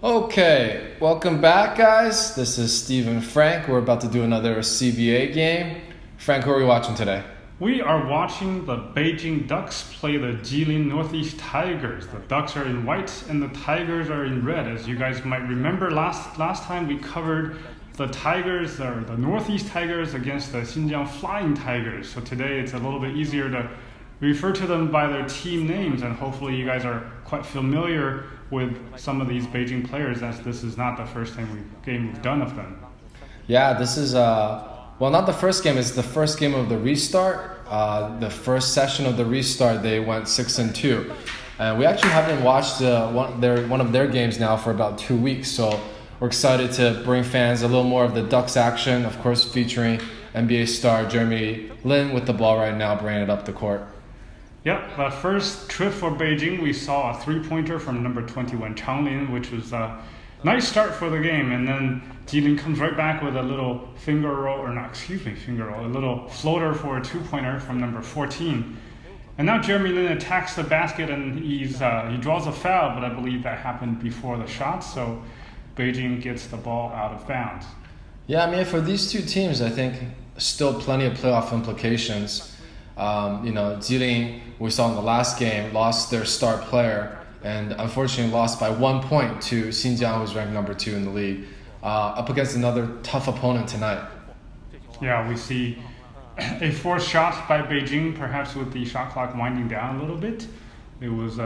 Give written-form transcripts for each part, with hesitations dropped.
Okay, welcome back, guys. This is Steve and Frank. We're about to do another CBA game. Frank, who are we watching today? We are watching the Beijing Ducks play the Jilin Northeast Tigers. The Ducks are in white and the Tigers are in red. As you guys might remember, last time we covered the Tigers, or the Northeast Tigers, against the Xinjiang Flying Tigers. So today it's a little bit easier to refer to them by their team names, and hopefully you guys are quite familiar with some of these Beijing players, as this is not the first game we've done of them. Yeah, this is well, not the first game. It's the first game of the restart. The first session of the restart, they went 6-2, and we actually haven't watched one of their games now for about 2 weeks. So we're excited to bring fans a little more of the Ducks action. Of course, featuring NBA star Jeremy Lin with the ball right now, bringing it up the court. Yep, the first trip for Beijing, we saw a three-pointer from number 21 Changlin, which was a nice start for the game. And then Jilin comes right back with a little a little floater for a two-pointer from number 14. And now Jeremy Lin attacks the basket, and he draws a foul, but I believe that happened before the shot, so Beijing gets the ball out of bounds. Yeah, I mean, for these two teams, I think still plenty of playoff implications. Jilin, we saw in the last game, lost their star player and unfortunately lost by 1 point to Xinjiang, who's ranked number 2 in the league, up against another tough opponent tonight. Yeah, we see a forced shot by Beijing, perhaps with the shot clock winding down a little bit. It was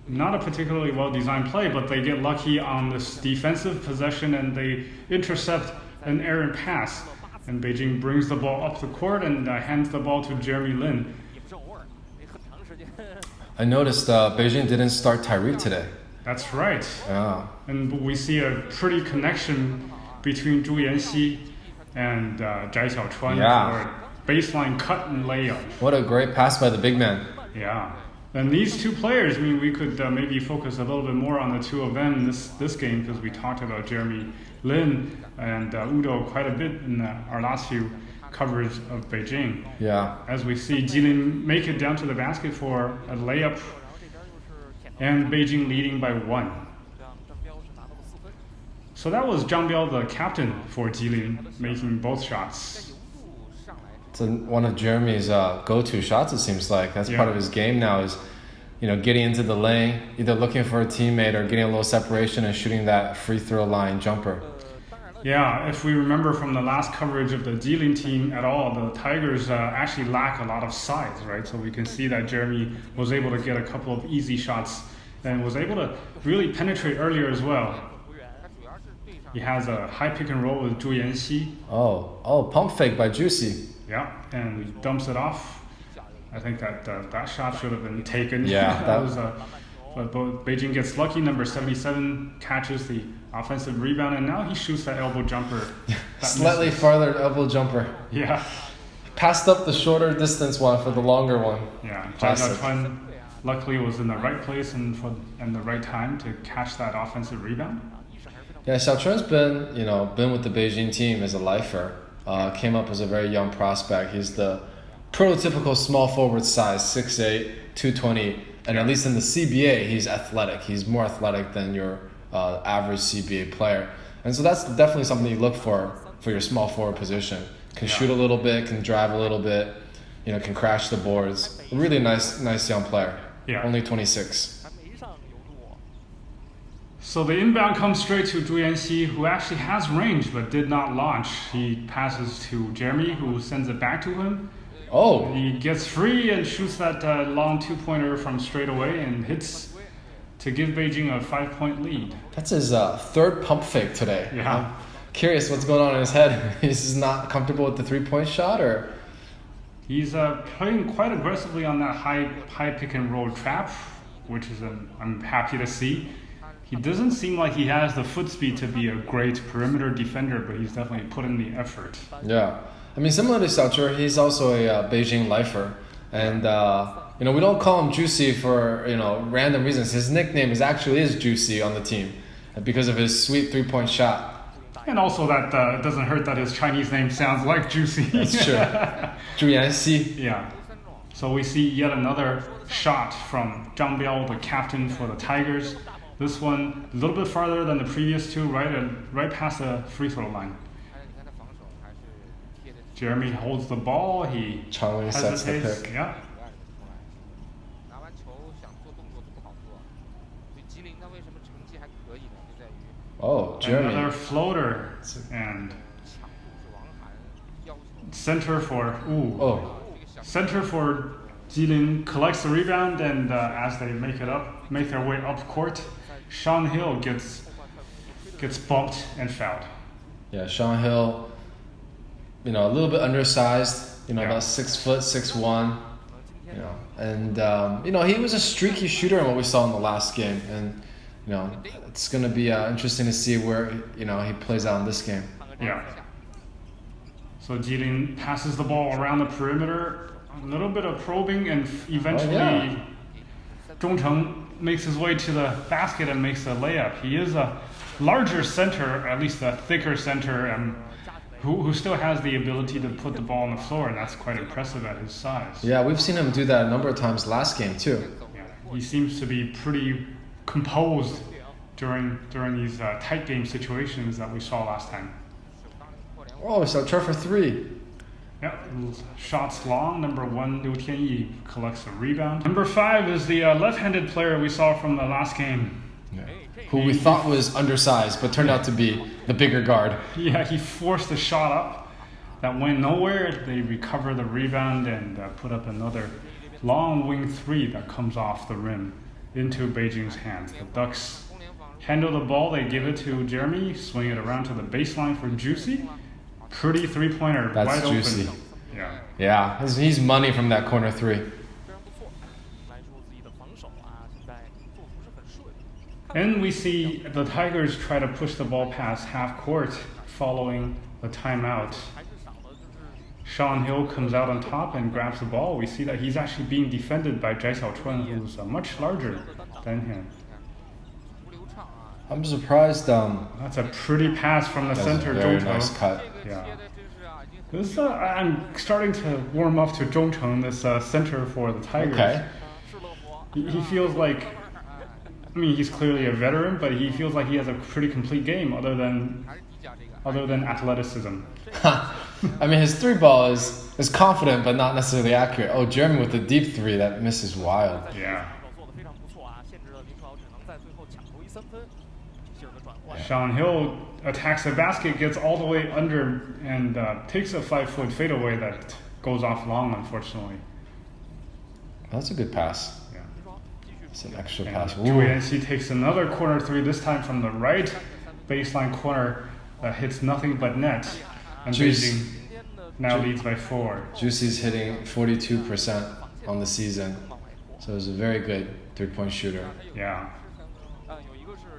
not a particularly well-designed play, but they get lucky on this defensive possession and they intercept an errant pass. And Beijing brings the ball up the court and hands the ball to Jeremy Lin. I noticed Beijing didn't start Tyreek today. That's right. Yeah. And we see a pretty connection between Zhu Yanxi and Zhai Xiaochuan for a baseline cut and layup. What a great pass by the big man. Yeah. And these two players, I mean, we could maybe focus a little bit more on the two of them this game, because we talked about Jeremy Lin and Udoh quite a bit in our last few coverage of Beijing. Yeah. As we see Jilin make it down to the basket for a layup, and Beijing leading by 1. So that was Zhang Biao, the captain for Jilin, making both shots. It's one of Jeremy's go-to shots, it seems like. That's part of his game now, is getting into the lane, either looking for a teammate or getting a little separation and shooting that free throw line jumper. Yeah, if we remember from the last coverage of the Jilin team at all, the Tigers actually lack a lot of size, right? So we can see that Jeremy was able to get a couple of easy shots and was able to really penetrate earlier as well. He has a high pick and roll with Zhu Yanxi. Oh, pump fake by Juicy. Yeah, and he dumps it off. I think that shot should have been taken. Yeah, that was but Beijing gets lucky. Number 77 catches the offensive rebound, and now he shoots that elbow jumper. Slightly farther elbow jumper. Yeah. Passed up the shorter distance one for the longer one. Yeah, Xiaochuan luckily was in the right place and the right time to catch that offensive rebound. Yeah, Xiaochuan's been with the Beijing team as a lifer. Came up as a very young prospect. He's the prototypical small forward size, 6'8", 220, and at least in the CBA, he's athletic. He's more athletic than your average CBA player. And so that's definitely something you look for your small forward position. Can shoot a little bit, can drive a little bit, can crash the boards. A really nice young player. Yeah. Only 26. So the inbound comes straight to Zhu Yanxi, who actually has range but did not launch. He passes to Jeremy, who sends it back to him. Oh. He gets free and shoots that long two-pointer from straight away and hits to give Beijing a 5-point lead. That's his third pump fake today. Yeah. I'm curious what's going on in his head. He's not comfortable with the three-point shot, or? He's playing quite aggressively on that high pick and roll trap, which is I'm happy to see. He doesn't seem like he has the foot speed to be a great perimeter defender, but he's definitely put in the effort. Yeah. I mean, similar to Xiaochuan, he's also a Beijing lifer. And, we don't call him Juicy for, random reasons. His nickname is Juicy on the team because of his sweet three-point shot. And also that it doesn't hurt that his Chinese name sounds like Juicy. That's true. Zhu Yanxi. Yeah. So we see yet another shot from Zhang Biao, the captain for the Tigers. This one a little bit farther than the previous two, right past the free throw line. Jeremy holds the ball. He Changling sets the hesitates. pick. Yeah. Oh, Jeremy. Another floater and center for center for Jilin collects the rebound, and as they make their way up court, Sean Hill gets bumped and fouled. Yeah, Sean Hill, a little bit undersized, about 6 foot, 6'1", and he was a streaky shooter in what we saw in the last game, and it's going to be interesting to see where he plays out in this game. Yeah. So Jilin passes the ball around the perimeter, a little bit of probing, and eventually Zhong Cheng makes his way to the basket and makes a layup. He is a larger center, at least a thicker center, and who still has the ability to put the ball on the floor, and that's quite impressive at his size. Yeah, we've seen him do that a number of times last game too. Yeah. He seems to be pretty composed during these tight game situations that we saw last time. Oh, Xiaochuan for 3. Yeah, shots long. Number 1, Liu Tianyi collects a rebound. Number 5 is the left-handed player we saw from the last game. Yeah. Who we thought was undersized, but turned out to be the bigger guard. Yeah, he forced a shot up that went nowhere. They recover the rebound and put up another long wing 3 that comes off the rim into Beijing's hands. The Ducks handle the ball. They give it to Jeremy, swing it around to the baseline for Juicy. Pretty three-pointer, That's wide Juicy. open. Yeah. Yeah, he's money from that corner 3. And we see the Tigers try to push the ball past half court following the timeout. Sean Hill comes out on top and grabs the ball. We see that he's actually being defended by Zhai Xiaochuan, who's much larger than him. I'm surprised. That's a pretty pass from the center. A very Zhong nice Cheng. cut. Yeah. This, I'm starting to warm up to Zhong Cheng, this center for the Tigers. Okay. He feels like, he's clearly a veteran, but he feels like he has a pretty complete game other than athleticism. His 3 ball is confident but not necessarily accurate. Oh, Jeremy with the deep 3 that misses wild. Yeah. Sean Hill attacks the basket, gets all the way under, and takes a 5-foot fadeaway that goes off long, unfortunately. That's a good pass. Yeah. It's an extra And pass. ENG takes another corner 3, this time from the right baseline corner that hits nothing but net. And Beijing now leads by 4. Juicy's hitting 42% on the season, so he's a very good 3-point shooter. Yeah.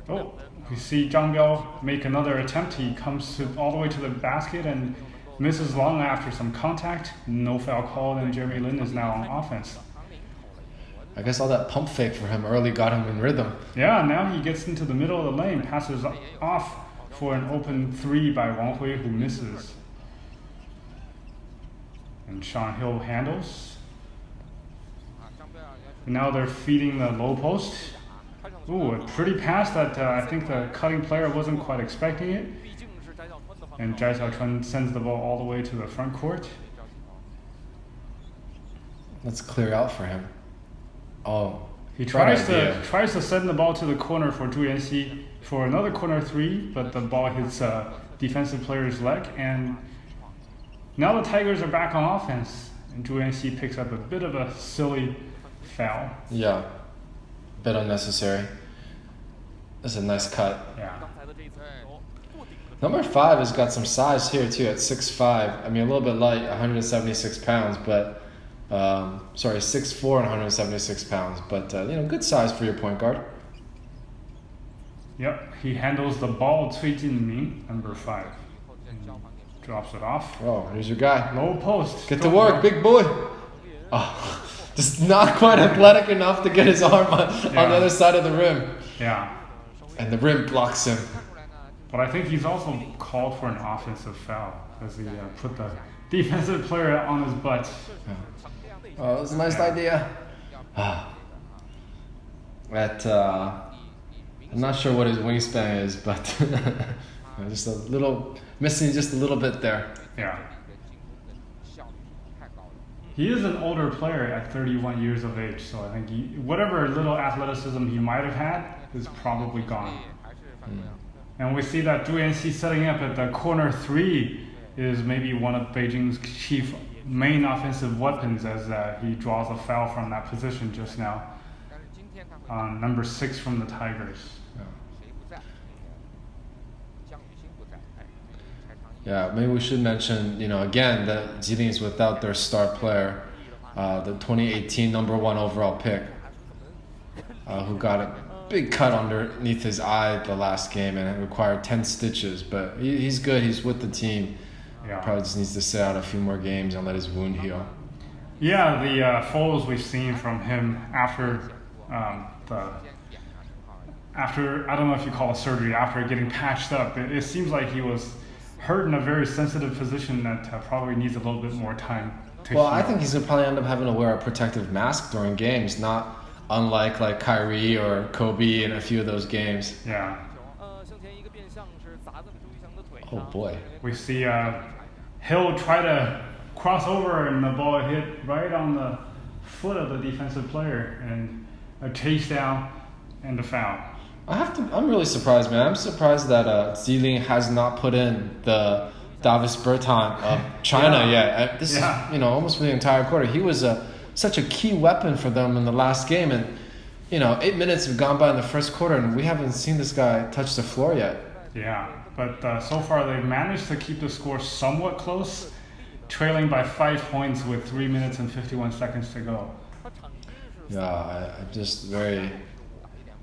Oh, we see Zhang Biao make another attempt. He comes all the way to the basket and misses long after some contact. No foul called, and Jeremy Lin is now on offense. I guess all that pump fake for him early got him in rhythm. Yeah, now he gets into the middle of the lane, passes off for an open 3 by Wang Hui, who misses. And Sean Hill handles. And now they're feeding the low post. Ooh, a pretty pass that I think the cutting player wasn't quite expecting it. And Zhai Xiaochuan sends the ball all the way to the front court. Let's clear out for him. Oh, He tries to send the ball to the corner for Zhu Yanxi for another corner 3, but the ball hits a defensive player's leg. And now the Tigers are back on offense. And Zhu Yanxi picks up a bit of a silly foul. Yeah, bit unnecessary. That's a nice cut. Yeah. Number 5 has got some size here too at 6'5". A little bit light, 176 pounds, but 6'4" and 176 pounds, but good size for your point guard. Yep, he handles the ball, Cui Jinming, number 5. Drops it off. Oh, here's your guy. Low post. Get to work, big boy. Oh, just not quite athletic enough to get his arm on the other side of the rim. Yeah. And the rim blocks him. But I think he's also called for an offensive foul as he put the defensive player on his butt. Oh, it was a nice idea. I'm not sure what his wingspan is, but just a little missing, just a little bit there. Yeah. He is an older player at 31 years of age, so I think whatever little athleticism he might have had is probably gone. And we see that Zhu Yanxi setting up at the corner 3 is maybe one of Beijing's chief main offensive weapons, as he draws a foul from that position just now. Number 6 from the Tigers. Yeah, maybe we should mention, again, that Jilin is without their star player, the 2018 number 1 overall pick, who got a big cut underneath his eye the last game and it required 10 stitches. But he's good. He's with the team. Yeah. Probably just needs to sit out a few more games and let his wound heal. Yeah, the photos we've seen from him after I don't know if you call it surgery, after getting patched up, it seems like he was hurt in a very sensitive position that probably needs a little bit more time to heal. I think he's going to probably end up having to wear a protective mask during games, not unlike like Kyrie or Kobe in a few of those games. Yeah. Oh boy. We see Hill try to cross over and the ball hit right on the foot of the defensive player and a chase down and a foul. I'm really surprised, man. I'm surprised that Jilin has not put in the Davis Bertans of China yet. This is, almost for the entire quarter. He was such a key weapon for them in the last game. And, 8 minutes have gone by in the first quarter and we haven't seen this guy touch the floor yet. Yeah, but so far they've managed to keep the score somewhat close, trailing by 5 points with 3 minutes and 51 seconds to go. Yeah, I'm just very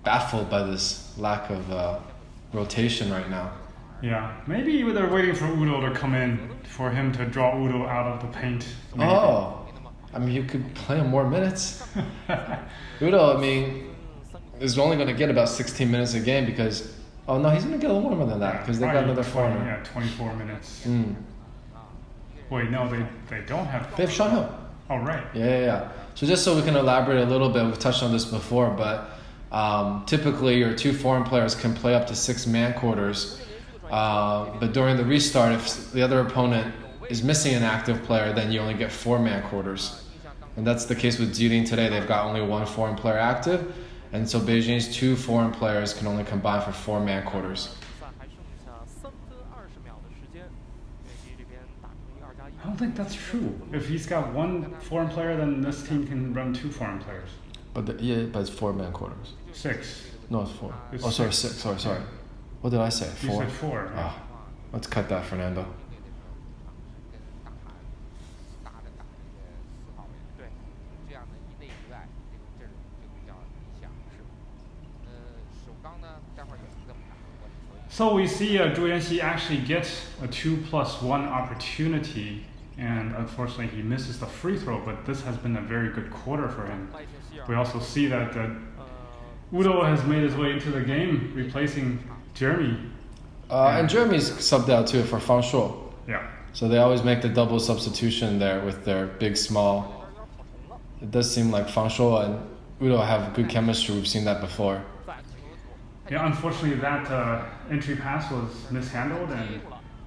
baffled by this lack of rotation right now. Yeah, maybe they're waiting for Udoh to come in for him to draw Udoh out of the paint. Maybe. Oh, you could play him more minutes. Udoh, is only going to get about 16 minutes a game because, he's going to get a little more than that because they got another foreigner. Yeah, 24 minutes. Wait, no, they don't have. They have Sean Hill. Oh, right. Yeah. So just so we can elaborate a little bit, we've touched on this before, but typically your 2 foreign players can play up to 6 man quarters. But during the restart, if the other opponent is missing an active player, then you only get 4 man quarters. And that's the case with Jilin today. They've got only 1 foreign player active. And so Beijing's 2 foreign players can only combine for 4 man quarters. I don't think that's true. If he's got 1 foreign player, then this team can run 2 foreign players. But it's 4 man quarters. 6. No, it's 4. It's 6. 6. Sorry. What did I say? 4? You said 4. Yeah. Let's cut that, Fernando. So we see Zhu Yanxi actually gets a 2+1 opportunity, and unfortunately he misses the free throw, but this has been a very good quarter for him. We also see that Udoh has made his way into the game, replacing Jeremy. And Jeremy's subbed out too for Fang Shuo. Yeah. So they always make the double substitution there with their big, small. It does seem like Fang Shuo and Udoh have good chemistry. We've seen that before. Yeah, unfortunately that entry pass was mishandled and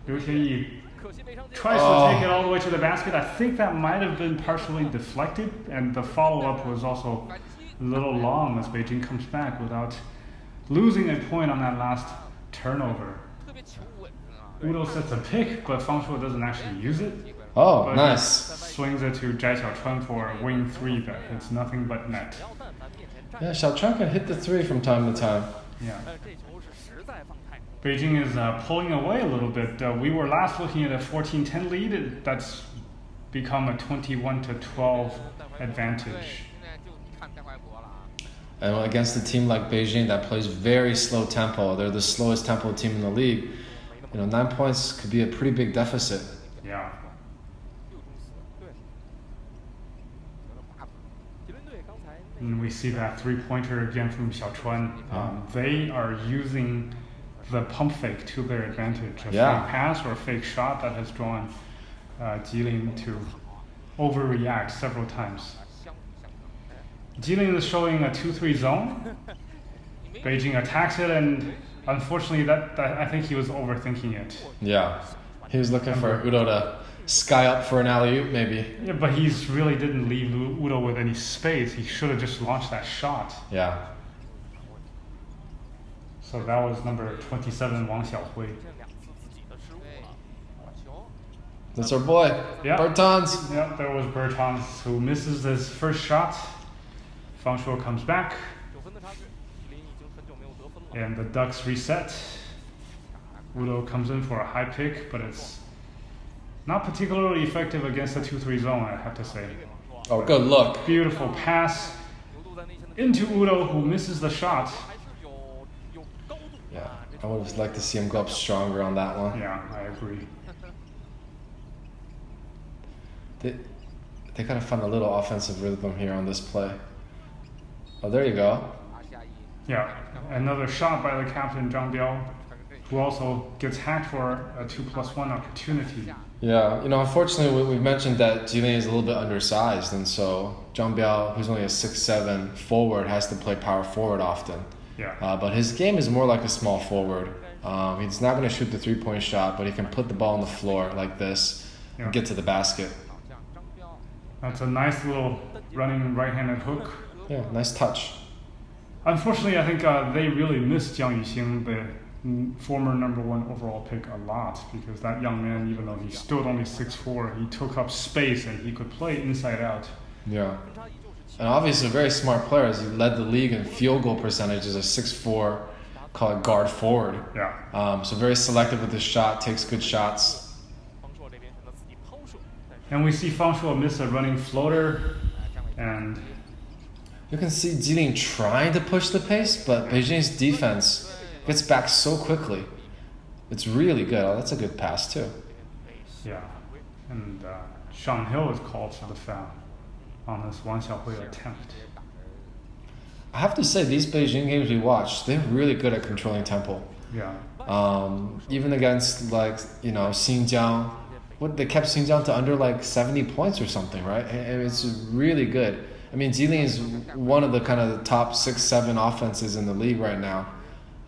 Liu Tianyi tries to take it all the way to the basket. I think that might have been partially deflected, and the follow-up was also a little long as Beijing comes back without losing a point on that last turnover. Udoh sets a pick, but Fang Shuo doesn't actually use it. Oh, but nice. Swings it to Zhai Xiaochuan for a wing 3 that hits nothing but net. Yeah, Xiaochuan can hit the 3 from time to time. Yeah. Beijing is pulling away a little bit. We were last looking at a 14-10 lead. That's become a 21-12 advantage. And against a team like Beijing that plays very slow tempo, they're the slowest tempo team in the league. 9 points could be a pretty big deficit. Yeah. And we see that 3-pointer again from Xiaochuan. They are using the pump fake to their advantage. A fake pass or a fake shot that has drawn Jilin to overreact several times. Jilin is showing a 2-3 zone. Beijing attacks it, and unfortunately, that I think he was overthinking it. Yeah, he was looking for Udoh to sky up for an alley-oop, maybe. Yeah, but he really didn't leave Udoh with any space. He should have just launched that shot. Yeah. So that was number 27, Wang Xiaohui. That's our boy, Yeah. Bertans. Yeah, there was Bertans who misses his first shot. Fang Shuo comes back. And the Ducks reset. Udoh comes in for a high pick, but it's not particularly effective against the 2-3 zone, I have to say. Oh, good look. Beautiful pass into Udoh, who misses the shot. Yeah, I would have liked to see him go up stronger on that one. Yeah, I agree. They gotta find a little offensive rhythm here on this play. Oh, there you go. Yeah, another shot by the captain Zhang Biao, who also gets hacked for a 2+1 opportunity. Yeah, unfortunately, we've mentioned that Jilin is a little bit undersized, and so Zhang Biao, who's only a 6'7" forward, has to play power forward often. Yeah. But his game is more like a small forward. He's not going to shoot the three-point shot, but he can put the ball on the floor like this and get to the basket. That's a nice little running right-handed hook. Yeah, nice touch. Unfortunately, I think they really missed Jiang Yuxing, the former number 1 overall pick, a lot, because that young man, even though he stood only 6'4", he took up space and he could play inside out. Yeah. And obviously a very smart player, as he led the league in field goal percentage as a 6'4", call it guard forward. Yeah. So very selective with his shot, takes good shots. And we see Fang Shuo miss a running floater, and you can see Jilin trying to push the pace, but Beijing's defense gets back so quickly. It's really good. Oh, that's a good pass too. Yeah. And Sean Hill is called for the foul on this Wang Xiaohui attempt. I have to say, these Beijing games we watched, they're really good at controlling tempo. Yeah. Even against Xinjiang, they kept Xinjiang to under 70 points or something, right? And it's really good. I mean, Jilin is one of the kind of the top 6-7 offenses in the league right now.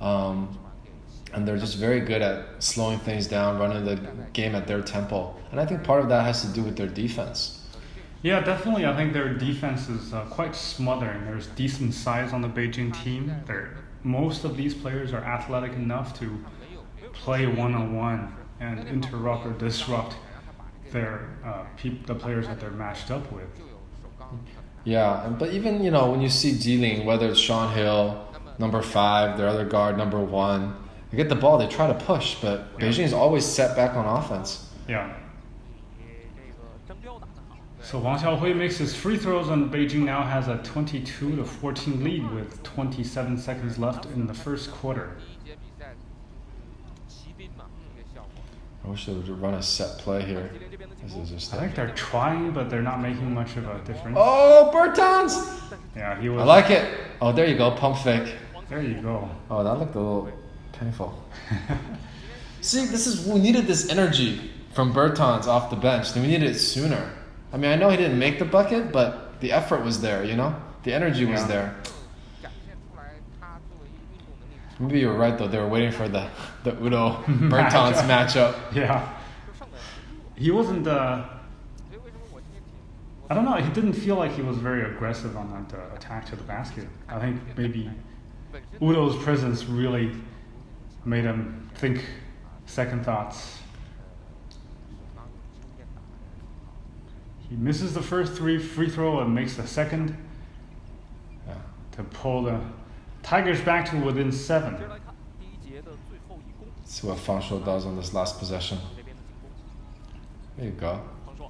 And they're just very good at slowing things down, running the game at their tempo. And I think part of that has to do with their defense. Yeah, definitely. I think their defense is quite smothering. There's decent size on the Beijing team. Most of these players are athletic enough to play one-on-one and interrupt or disrupt the players that they're matched up with. Yeah, but even when you see Jilin, whether it's Sean Hill, number 5, their other guard, number 1, they get the ball, they try to push, but Beijing is always set back on offense. Yeah. So Wang Xiaohui makes his free throws, and Beijing now has a 22-14 lead with 27 seconds left in the first quarter. I wish they would run a set play here. This is just I think they're trying, but they're not making much of a difference. Oh, Bertans! Yeah, he was. I like it. Oh, there you go, pump fake. There you go. Oh, that looked a little painful. See, we needed this energy from Bertans off the bench. We needed it sooner. I mean, I know he didn't make the bucket, but the effort was there, The energy was there. Maybe you're right, though. They were waiting for the Udoh Bertans matchup. Yeah. He wasn't, I don't know, he didn't feel like he was very aggressive on that attack to the basket. I think maybe Udoh's presence really made him think second thoughts. He misses the first free throw and makes the second to pull the Tigers back to within 7. See what Fang Shuo does on this last possession. There you go.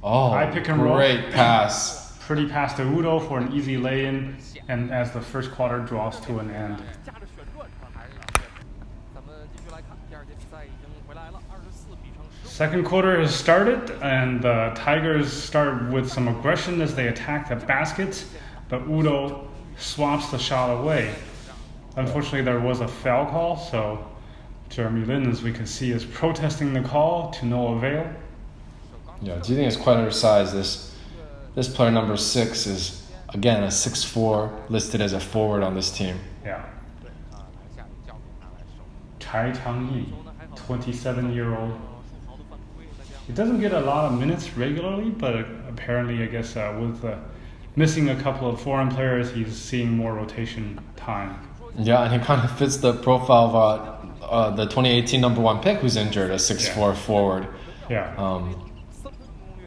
Oh, High pick and roll. Great pass. Pretty pass to Udoh for an easy lay-in, and as the first quarter draws to an end. Second quarter has started, and the Tigers start with some aggression as they attack the basket, but Udoh swaps the shot away. Unfortunately, there was a foul call, so Jeremy Lin, as we can see, is protesting the call to no avail. Yeah, Jilin is quite undersized. This this player number 6 is, again, a 6'4", listed as a forward on this team. Yeah. Zhai Changyi, 27-year-old. He doesn't get a lot of minutes regularly, but apparently, I guess, with missing a couple of foreign players, he's seeing more rotation time. Yeah, and he kind of fits the profile of the 2018 number 1 pick who's injured, a 6'4" forward. Yeah.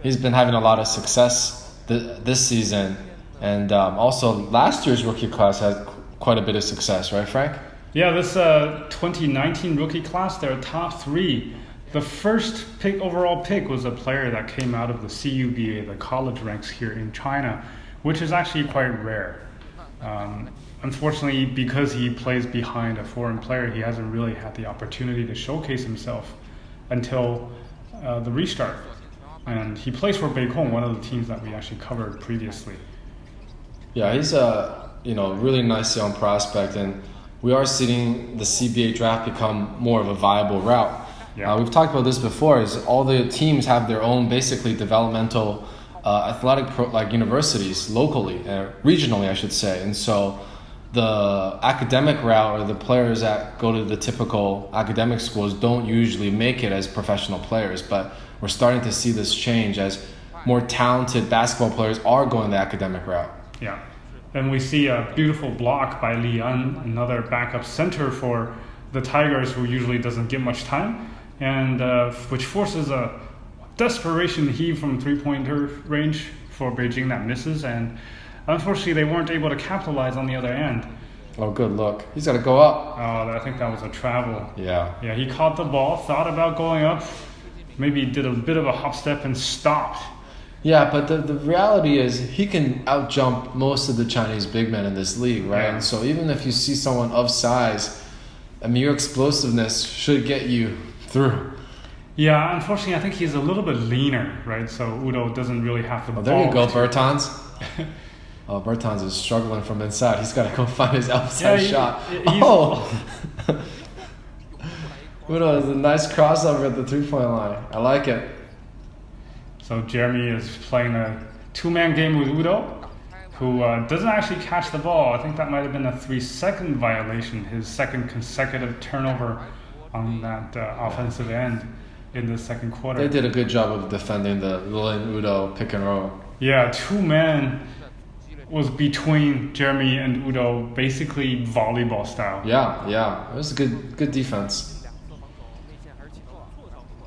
He's been having a lot of success this season, and also last year's rookie class had quite a bit of success, right, Frank? Yeah, this 2019 rookie class, their top 3. The first overall pick was a player that came out of the CUBA, the college ranks here in China, which is actually quite rare. Unfortunately, because he plays behind a foreign player, he hasn't really had the opportunity to showcase himself until the restart. And he plays for Beijing, one of the teams that we actually covered previously. Yeah, he's a really nice young prospect, and we are seeing the CBA draft become more of a viable route. Yeah. We've talked about this before. Is all the teams have their own basically developmental athletic universities locally, regionally, I should say, and so the academic route or the players that go to the typical academic schools don't usually make it as professional players, but we're starting to see this change as more talented basketball players are going the academic route. Yeah. And we see a beautiful block by Li An, another backup center for the Tigers, who usually doesn't get much time, and which forces a desperation heave from three-pointer range for Beijing that misses, and unfortunately they weren't able to capitalize on the other end. Oh, good look. He's got to go up. Oh, I think that was a travel. Yeah. Yeah, he caught the ball, thought about going up, maybe did a bit of a hop step and stopped. Yeah, but the reality is he can out-jump most of the Chinese big men in this league, right? Yeah. And so even if you see someone of size, I mean, your explosiveness should get you through. Yeah, unfortunately, I think he's a little bit leaner, right? So Udoh doesn't really have the ball. There you go, Bertans. Bertans is struggling from inside. He's got to go find his outside shot. Udoh has a nice crossover at the three-point line. I like it. So Jeremy is playing a two-man game with Udoh, who doesn't actually catch the ball. I think that might have been a 3-second violation, his second consecutive turnover on that offensive end in the second quarter. They did a good job of defending the Jilin Udoh pick and roll. Yeah, two-man was between Jeremy and Udoh, basically volleyball style. Yeah. It was a good defense.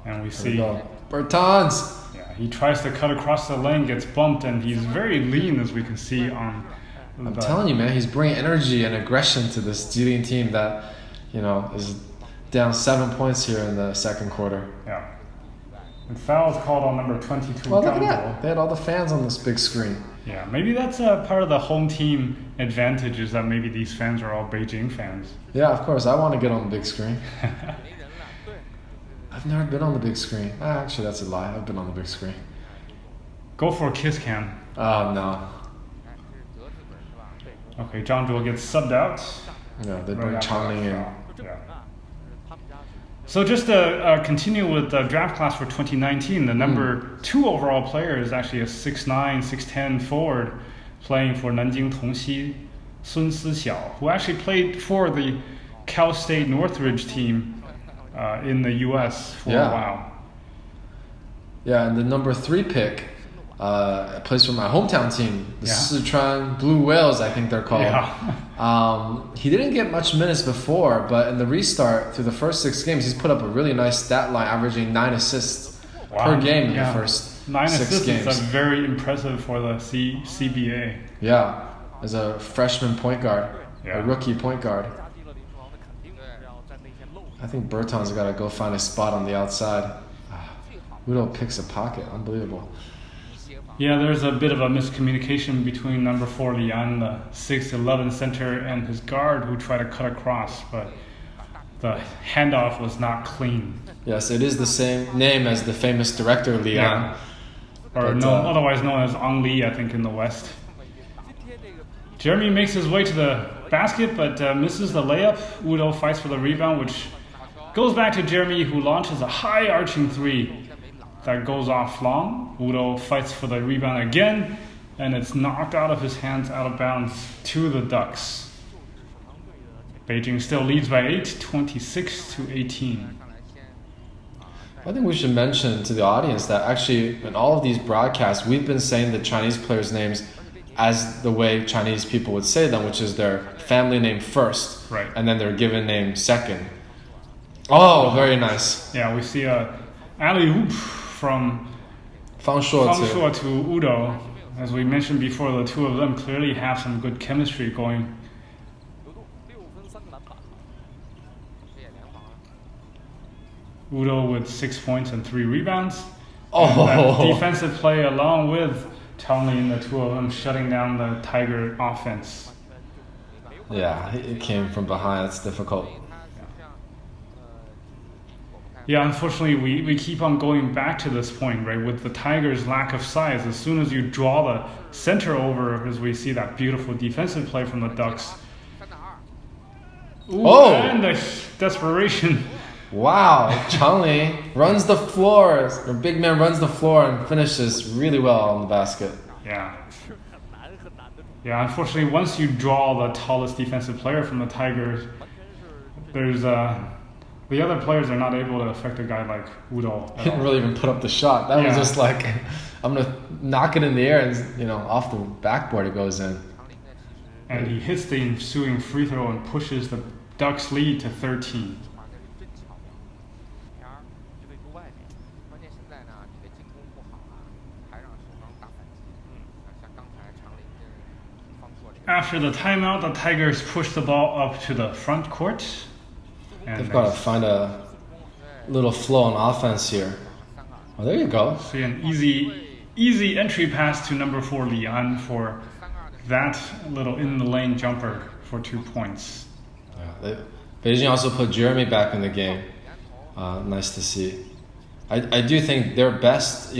And we see Bertans. He tries to cut across the lane, gets bumped, and he's very lean, as we can see on. I'm telling you, man, he's bringing energy and aggression to this Jilin team that, is down 7 points here in the second quarter. Yeah. And foul is called on number 22. Well, look at that. They had all the fans on this big screen. Yeah, maybe that's part of the home team advantage, is that maybe these fans are all Beijing fans. Yeah, of course. I want to get on the big screen. I've never been on the big screen. Actually, that's a lie. I've been on the big screen. Go for a kiss cam. Oh, no. Okay, Zhang Zhuo gets subbed out. Yeah, they bring Changling in. Yeah. So just to continue with the draft class for 2019, the number 2 overall player is actually a 6'9", 6'10" forward playing for Nanjing Tongxi, Sun Sixiao, who actually played for the Cal State Northridge team in the U.S. for a while. Yeah, and the number 3 pick plays for my hometown team, the Xiaochuan Blue Whales, I think they're called. Yeah. He didn't get much minutes before, but in the restart, through the first 6 games, he's put up a really nice stat line, averaging 9 assists per game in the first 9 6 assists games. is very impressive for the CBA. Yeah, as a freshman point guard, a rookie point guard. I think Bertans got to go find a spot on the outside. Udoh picks a pocket. Unbelievable. Yeah, there's a bit of a miscommunication between number 4 Lian, the 6'11" center, and his guard, who tried to cut across, but the handoff was not clean. Yes, it is the same name as the famous director Lian. Yeah. Otherwise known as Ang Lee, I think, in the West. Jeremy makes his way to the basket, but misses the layup. Udoh fights for the rebound, which goes back to Jeremy, who launches a high arching 3 that goes off long. Udoh fights for the rebound again, and it's knocked out of his hands, out of bounds to the Ducks. Beijing still leads by 8, 26-18. I think we should mention to the audience that actually in all of these broadcasts, we've been saying the Chinese players' names as the way Chinese people would say them, which is their family name first, Right. and then their given name second. Oh, very nice. Yeah, we see a alley-oop from Fang Shuo to Udoh. As we mentioned before, the two of them clearly have some good chemistry going. Udoh with 6 points and 3 rebounds. Oh. And that defensive play along with Changli and the two of them shutting down the Tiger offense. Yeah, it came from behind. It's difficult. Yeah, unfortunately, we keep on going back to this point, right? With the Tigers' lack of size, as soon as you draw the center over, as we see that beautiful defensive play from the Ducks. Ooh, Oh! And the desperation. Wow, Changli runs the floor. The big man runs the floor and finishes really well on the basket. Yeah. Yeah, unfortunately, once you draw the tallest defensive player from the Tigers, there's the other players are not able to affect a guy like Udoh. He didn't really even put up the shot. That was Yeah. just like, I'm gonna knock it in the air and off the backboard it goes in. And he hits the ensuing free throw and pushes the Ducks' lead to 13. After the timeout, the Tigers push the ball up to the front court. And They've got to find a little flow on offense here. Oh, there you go. see an easy entry pass to number 4 Lian for that little in the lane jumper for 2 points. Yeah, Beijing also put Jeremy back in the game. Nice to see. I do think their best,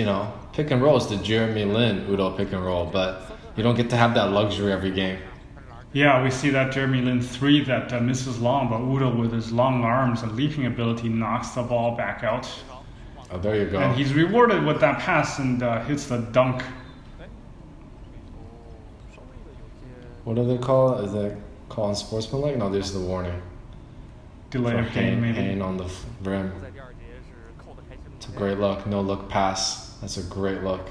pick and roll is the Jeremy Lin Udoh pick and roll, but you don't get to have that luxury every game. Yeah, we see that Jeremy Lin 3 that misses long, but Udoh with his long arms and leaping ability knocks the ball back out. Oh, there you go. And he's rewarded with that pass and hits the dunk. What do they call it? Is it called unsportsmanlike? No, there's the warning. Delay For of game, maybe. hanging on the rim. It's a great look. No look pass. That's a great look.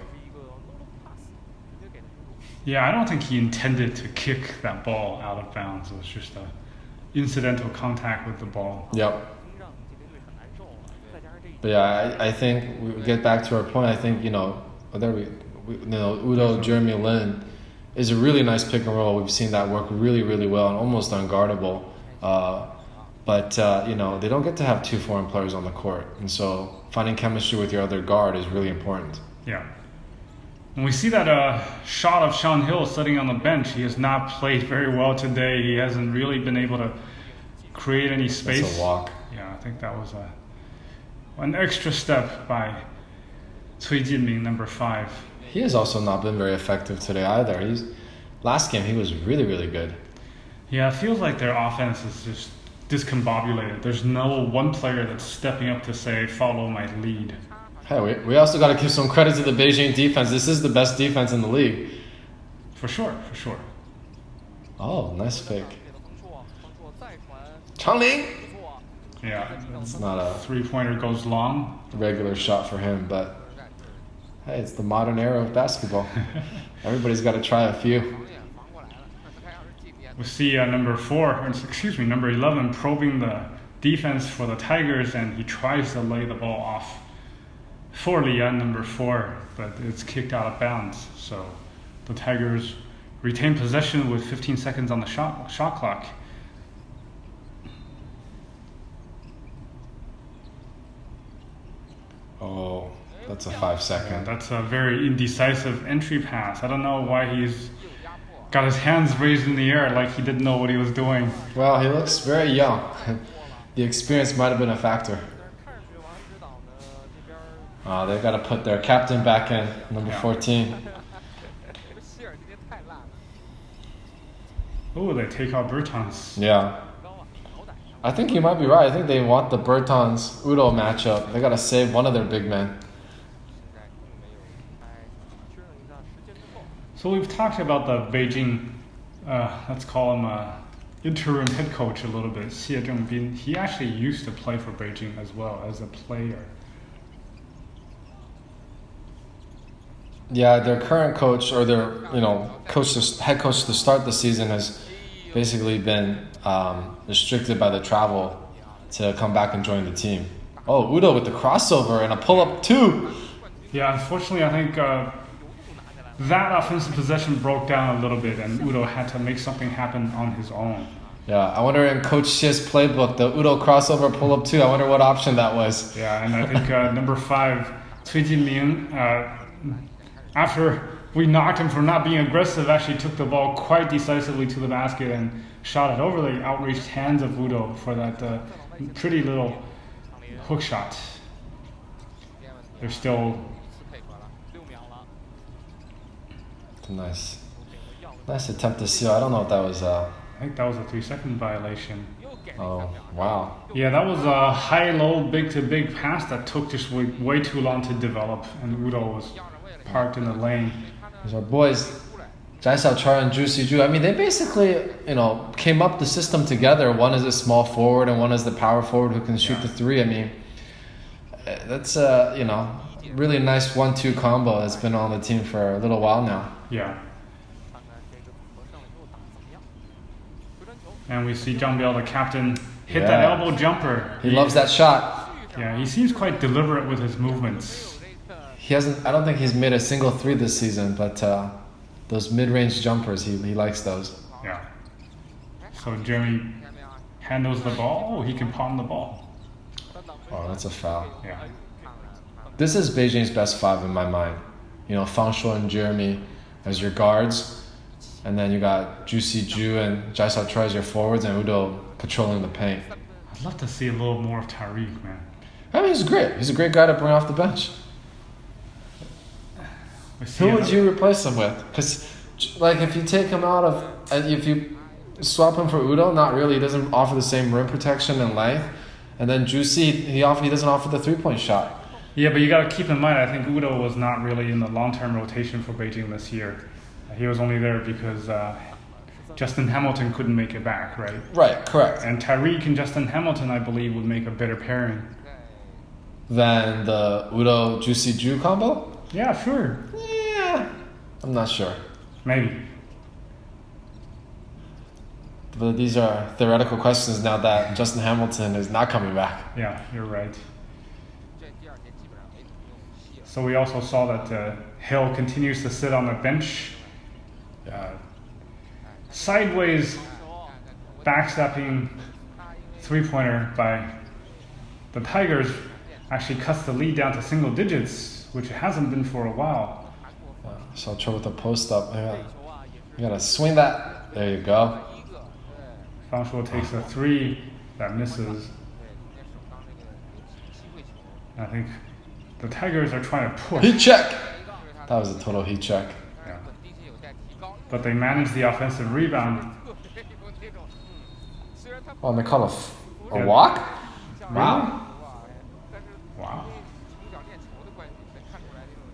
Yeah, I don't think he intended to kick that ball out of bounds. It was just a incidental contact with the ball. Yep. But yeah, I think we get back to our point. I think Udoh Jeremy Lin is a really nice pick and roll. We've seen that work really, really well and almost unguardable. But they don't get to have 2 foreign players on the court, and so finding chemistry with your other guard is really important. Yeah. And we see that shot of Sean Hill sitting on the bench. He has not played very well today. He hasn't really been able to create any space. That's a walk. Yeah, I think that was an extra step by Cui Jinming, number 5. He has also not been very effective today either. Last game he was really, really good. Yeah, it feels like their offense is just discombobulated. There's no one player that's stepping up to say, follow my lead. Hey, we also got to give some credit to the Beijing defense. This is the best defense in the league. For sure. Oh, nice fake. Changli! Yeah, It's not a three-pointer goes long. regular shot for him, but hey, it's the modern era of basketball. Everybody's got to try a few. We see number 11 probing the defense for the Tigers, and he tries to lay the ball off for Lian, number 4, but it's kicked out of bounds. So the Tigers retain possession with 15 seconds on the shot clock. Oh, that's a 5-second. Yeah, that's a very indecisive entry pass. I don't know why he's got his hands raised in the air like he didn't know what he was doing. Well, he looks very young. The experience might have been a factor. They've got to put their captain back in, number 14. Oh, they take out Bertans. Yeah. I think you might be right. I think they want the Bertans Udoh matchup. They got to save one of their big men. So So we've talked about the Beijing, let's call him interim head coach a little bit, Xie Zhengbin. He actually used to play for Beijing as well as a player. Yeah, their current coach or their head coach to start the season has basically been restricted by the travel to come back and join the team. Oh, Udoh with the crossover and a pull-up too. Yeah, unfortunately, I think that offensive possession broke down a little bit, and Udoh had to make something happen on his own. Yeah, I wonder in Coach Xie's playbook, the Udoh crossover pull-up too, I wonder what option that was. Yeah, and I think number 5, Cui Jinling, after we knocked him for not being aggressive, actually took the ball quite decisively to the basket and shot it over the outreached hands of Udoh for that pretty little hook shot. They're still... Nice attempt to seal. I don't know if that was... I think that was a 3-second violation. Oh, wow. Yeah, that was a high-low, big-to-big pass that took just way too long to develop, and Udoh was parked in the lane. These are boys, Zhai Xiaochuan and Juicy Zhu. I mean, they basically, came up the system together. One is a small forward and one is the power forward who can shoot the three. I mean, that's really nice 1-2 combo that's been on the team for a little while now. Yeah. And we see Zhang Biao, the captain, hit that elbow jumper. He loves that shot. Yeah, he seems quite deliberate with his movements. I don't think he's made a single 3 this season, but those mid-range jumpers, he likes those. Yeah. So Jeremy handles the ball. Oh, he can palm the ball. Oh, that's a foul. Yeah. This is Beijing's best 5 in my mind. Fang Shuo and Jeremy as your guards, and then you got Juicy Zhu and Zhai Xiaochuan as your forwards, and Udoh patrolling the paint. I'd love to see a little more of Tariq, man. I mean, he's great. He's a great guy to bring off the bench. Who would you replace him with? Because, if you take him out of, if you swap him for Udoh, not really. He doesn't offer the same rim protection and length. And then Juicy, he doesn't offer the 3-point shot. Yeah, but you got to keep in mind, I think Udoh was not really in the long-term rotation for Beijing this year. He was only there because Justin Hamilton couldn't make it back, right? Right, correct. And Tariq and Justin Hamilton, I believe, would make a better pairing than the Udoh Juicy Zhu combo? Yeah, sure. Yeah, I'm not sure. Maybe. But these are theoretical questions now that Justin Hamilton is not coming back. Yeah, you're right. So we also saw that Hill continues to sit on the bench. Sideways backstepping 3-pointer by the Tigers actually cuts the lead down to single digits, which it hasn't been for a while. Xiaochuan with the post up. You gotta swing that. There you go. Fang Shuo takes a 3 that misses. I think the Tigers are trying to push. Heat check! That was a total heat check. Yeah. But they managed the offensive rebound. Oh, and they call a walk? Wow. Wow.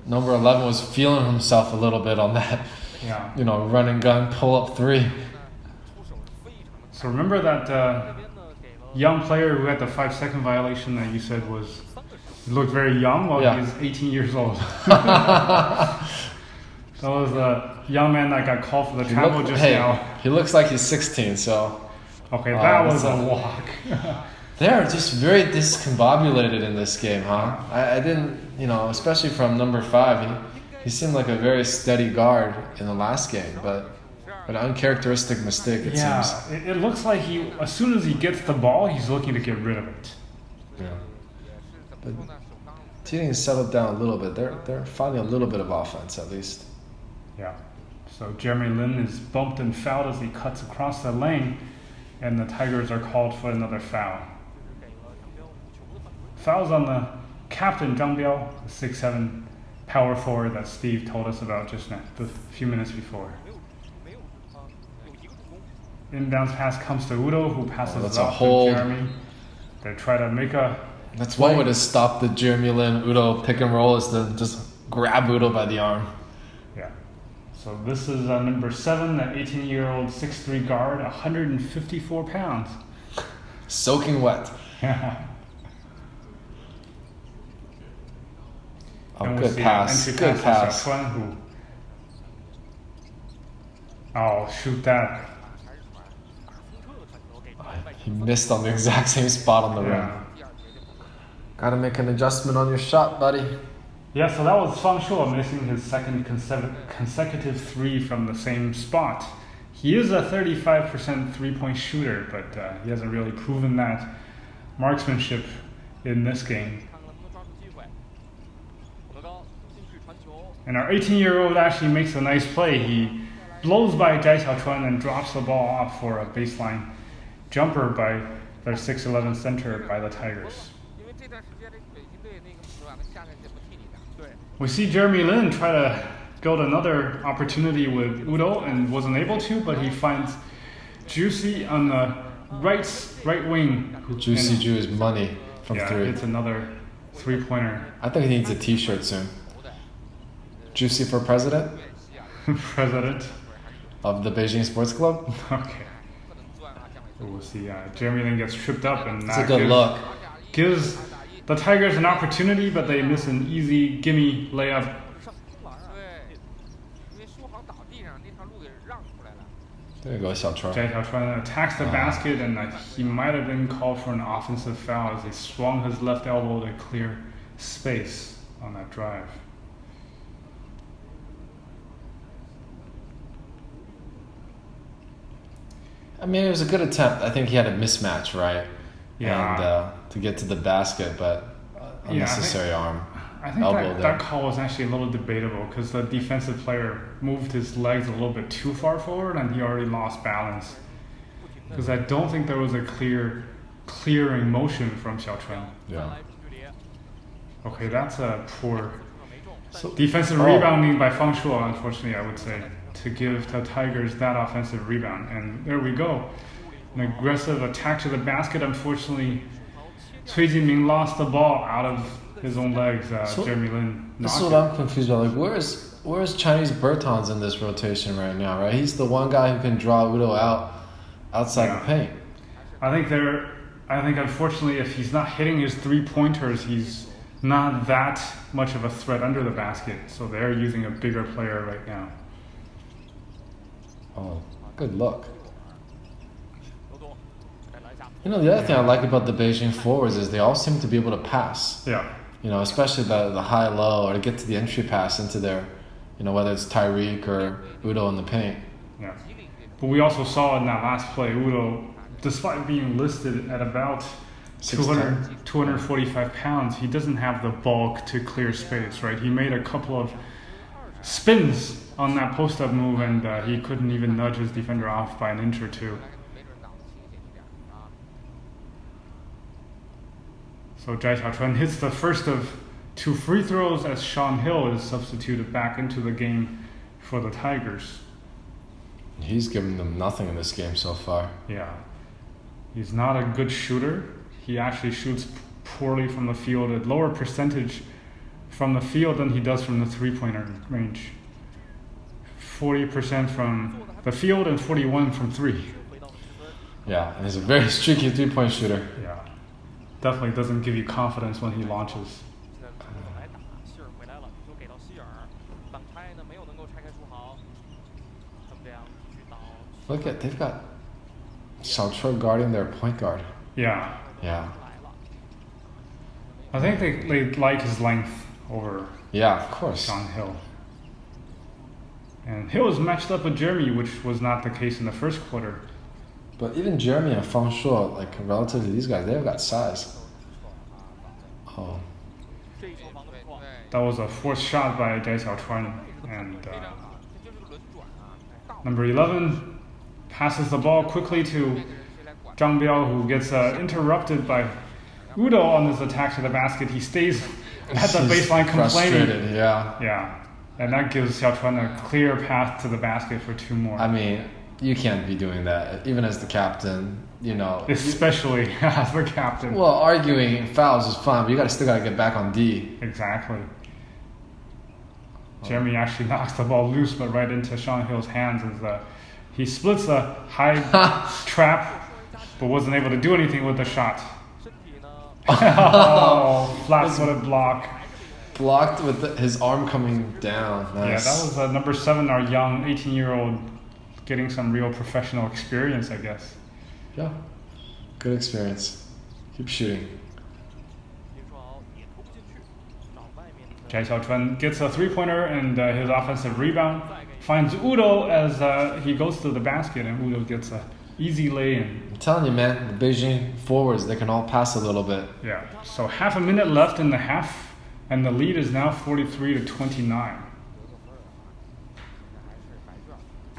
Number 11 was feeling himself a little bit on that, run and gun, pull up 3. So remember that young player who had the 5-second violation that you said looked very young while he was 18 years old. That was the young man that got called for the travel now. He looks like he's 16, so... Okay, that was a walk. They're just very discombobulated in this game, huh? I didn't, especially from number 5, he seemed like a very steady guard in the last game, but an uncharacteristic mistake, it seems. It looks like as soon as he gets the ball, he's looking to get rid of it. Yeah. But Jilin has settled down a little bit. They're finding a little bit of offense, at least. Yeah. So Jeremy Lin is bumped and fouled as he cuts across the lane, and the Tigers are called for another foul. Fouls on the captain, Zhang Biao, the 6'7" power forward that Steve told us about just now, a few minutes before. Inbounds pass comes to Udoh, who passes it off to Jeremy. They try to make a... That's one way to stop the Jeremy Lin Udoh pick and roll, is to just grab Udoh by the arm. Yeah. So this is number 7, an 18-year-old 6'3" guard, 154 pounds. Soaking wet. Oh, And good pass. Entry Good pass. Xiaochuan, who... Oh, shoot that. He missed on the exact same spot on the rim. Gotta make an adjustment on your shot, buddy. Yeah, so that was Fang Shuo missing his second consecutive 3 from the same spot. He is a 35% three-point shooter, but he hasn't really proven that marksmanship in this game. And our 18-year-old actually makes a nice play. He blows by Zhai Xiaochuan and drops the ball off for a baseline jumper by their 6'11" center by the Tigers. We see Jeremy Lin try to build another opportunity with Udoh and wasn't able to, but he finds Juicy on the right wing. Juicy Zhu is money from 3. It's another three-pointer. I think he needs a t-shirt soon. Juicy for president? President of the Beijing Sports Club? Okay. So we'll see. Jeremy Lin gets tripped up, and It's a good look. Gives the Tigers an opportunity, but they miss an easy gimme layup. There you go, Xiaochuan. Zhai Xiaochuan attacks the basket, and he might have been called for an offensive foul as he swung his left elbow to clear space on that drive. I mean, it was a good attempt. I think he had a mismatch, right? Yeah. And to get to the basket, but unnecessary arm. I think elbow that call was actually a little debatable because the defensive player moved his legs a little bit too far forward and he already lost balance. Because I don't think there was a clearing motion from Xiaochuan. Yeah. Okay, that's a poor defensive rebounding by Fang Shuo, unfortunately, I would say, to give the Tigers that offensive rebound. And there we go. An aggressive attack to the basket. Unfortunately, Cui Jinming lost the ball out of his own legs. Jeremy Lin. This is what I'm confused about. Like, where's Chinese Bertans in this rotation right now? Right, he's the one guy who can draw Udoh out outside the paint. I think unfortunately, if he's not hitting his 3-pointers, he's not that much of a threat under the basket. So they're using a bigger player right now. Oh, good look. You know, the other thing I like about the Beijing forwards is they all seem to be able to pass. Yeah. You know, especially the high-low, or to get to the entry pass into their, you know, whether it's Tyreek or Udoh in the paint. Yeah. But we also saw in that last play, Udoh, despite being listed at about 245 pounds, he doesn't have the bulk to clear space, right? He made a couple of spins on that post-up move, and he couldn't even nudge his defender off by an inch or two. So Zhai Xiaochuan hits the first of 2 free throws as Sean Hill is substituted back into the game for the Tigers. He's given them nothing in this game so far. Yeah. He's not a good shooter. He actually shoots poorly from the field, at lower percentage from the field than he does from the 3-pointer range. 40% from the field and 41 from 3. Yeah, and he's a very streaky 3-point shooter. Yeah. Definitely doesn't give you confidence when he launches. Look at, they've got Xiaochuan guarding their point guard. Yeah. Yeah. I think they like his length over Yeah, of course. Sean Hill. And Hill is matched up with Jeremy, which was not the case in the first quarter. But even Jeremy and Fang Shuo, like relative to these guys, they've got size. Oh. That was a forced shot by Zhai Xiaochuan. And number 11 passes the ball quickly to Zhang Biao, who gets interrupted by Udoh on his attack to the basket. He stays at the baseline complaining. Frustrated, yeah. Yeah. And that gives Xiaochuan a clear path to the basket for 2 more. I mean, you can't be doing that, even as the captain, you know. Especially as the captain. Well, arguing fouls is fine, but still got to get back on D. Exactly. Jeremy actually knocks the ball loose, but right into Sean Hill's hands as he splits a high trap, but wasn't able to do anything with the shot. Oh, flat-footed block. Blocked with his arm coming down. Nice. Yeah, that was number 7, our young 18-year-old getting some real professional experience, I guess. Yeah, good experience. Keep shooting. Zhai Xiaochuan gets a 3-pointer and his offensive rebound. Finds Udoh as he goes to the basket, and Udoh gets a easy lay-in. I'm telling you, man, the Beijing forwards, they can all pass a little bit. Yeah, so half a minute left in the half, and the lead is now 43-29.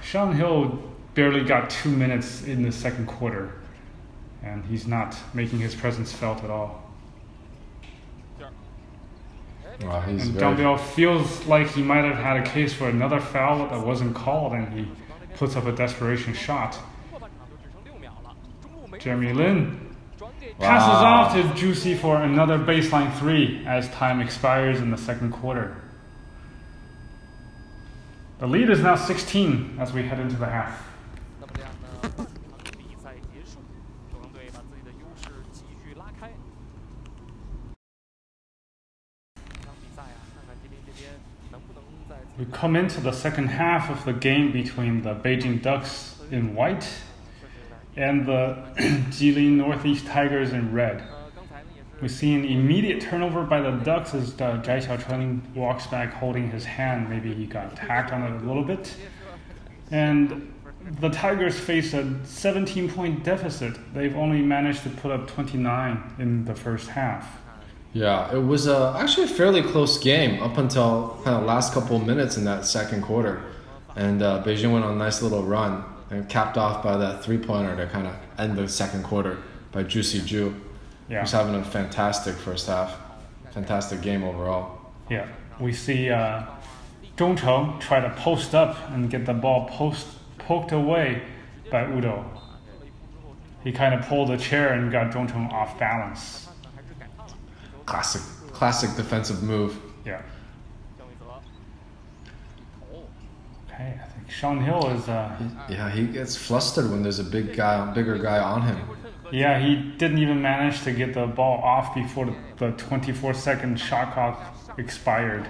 Sean Hill barely got 2 minutes in the second quarter, and he's not making his presence felt at all. Wow, he's And very... Zhang feels like he might have had a case for another foul that wasn't called, and he puts up a desperation shot. Jeremy Lin passes off to Juicy for another baseline 3 as time expires in the second quarter. The lead is now 16 as we head into the half. We come into the second half of the game between the Beijing Ducks in white and the Jilin Northeast Tigers in red. We see an immediate turnover by the Ducks as Zhai Xiaochuan walks back holding his hand. Maybe he got tacked on it a little bit. And the Tigers face a 17-point deficit. They've only managed to put up 29 in the first half. Yeah, it was actually a fairly close game up until kind of last couple of minutes in that second quarter. And Beijing went on a nice little run and capped off by that 3-pointer to kind of end the second quarter by Juicy Zhu. Yeah. Who's having a fantastic first half. Fantastic game overall. Yeah, we see Zhong Cheng try to post up and get the ball poked away by Udoh. He kind of pulled a chair and got Zhong Cheng off balance. Classic defensive move. Yeah. Okay, I think Sean Hill is... Yeah, he gets flustered when there's a bigger guy on him. Yeah, he didn't even manage to get the ball off before the 24-second shot clock expired.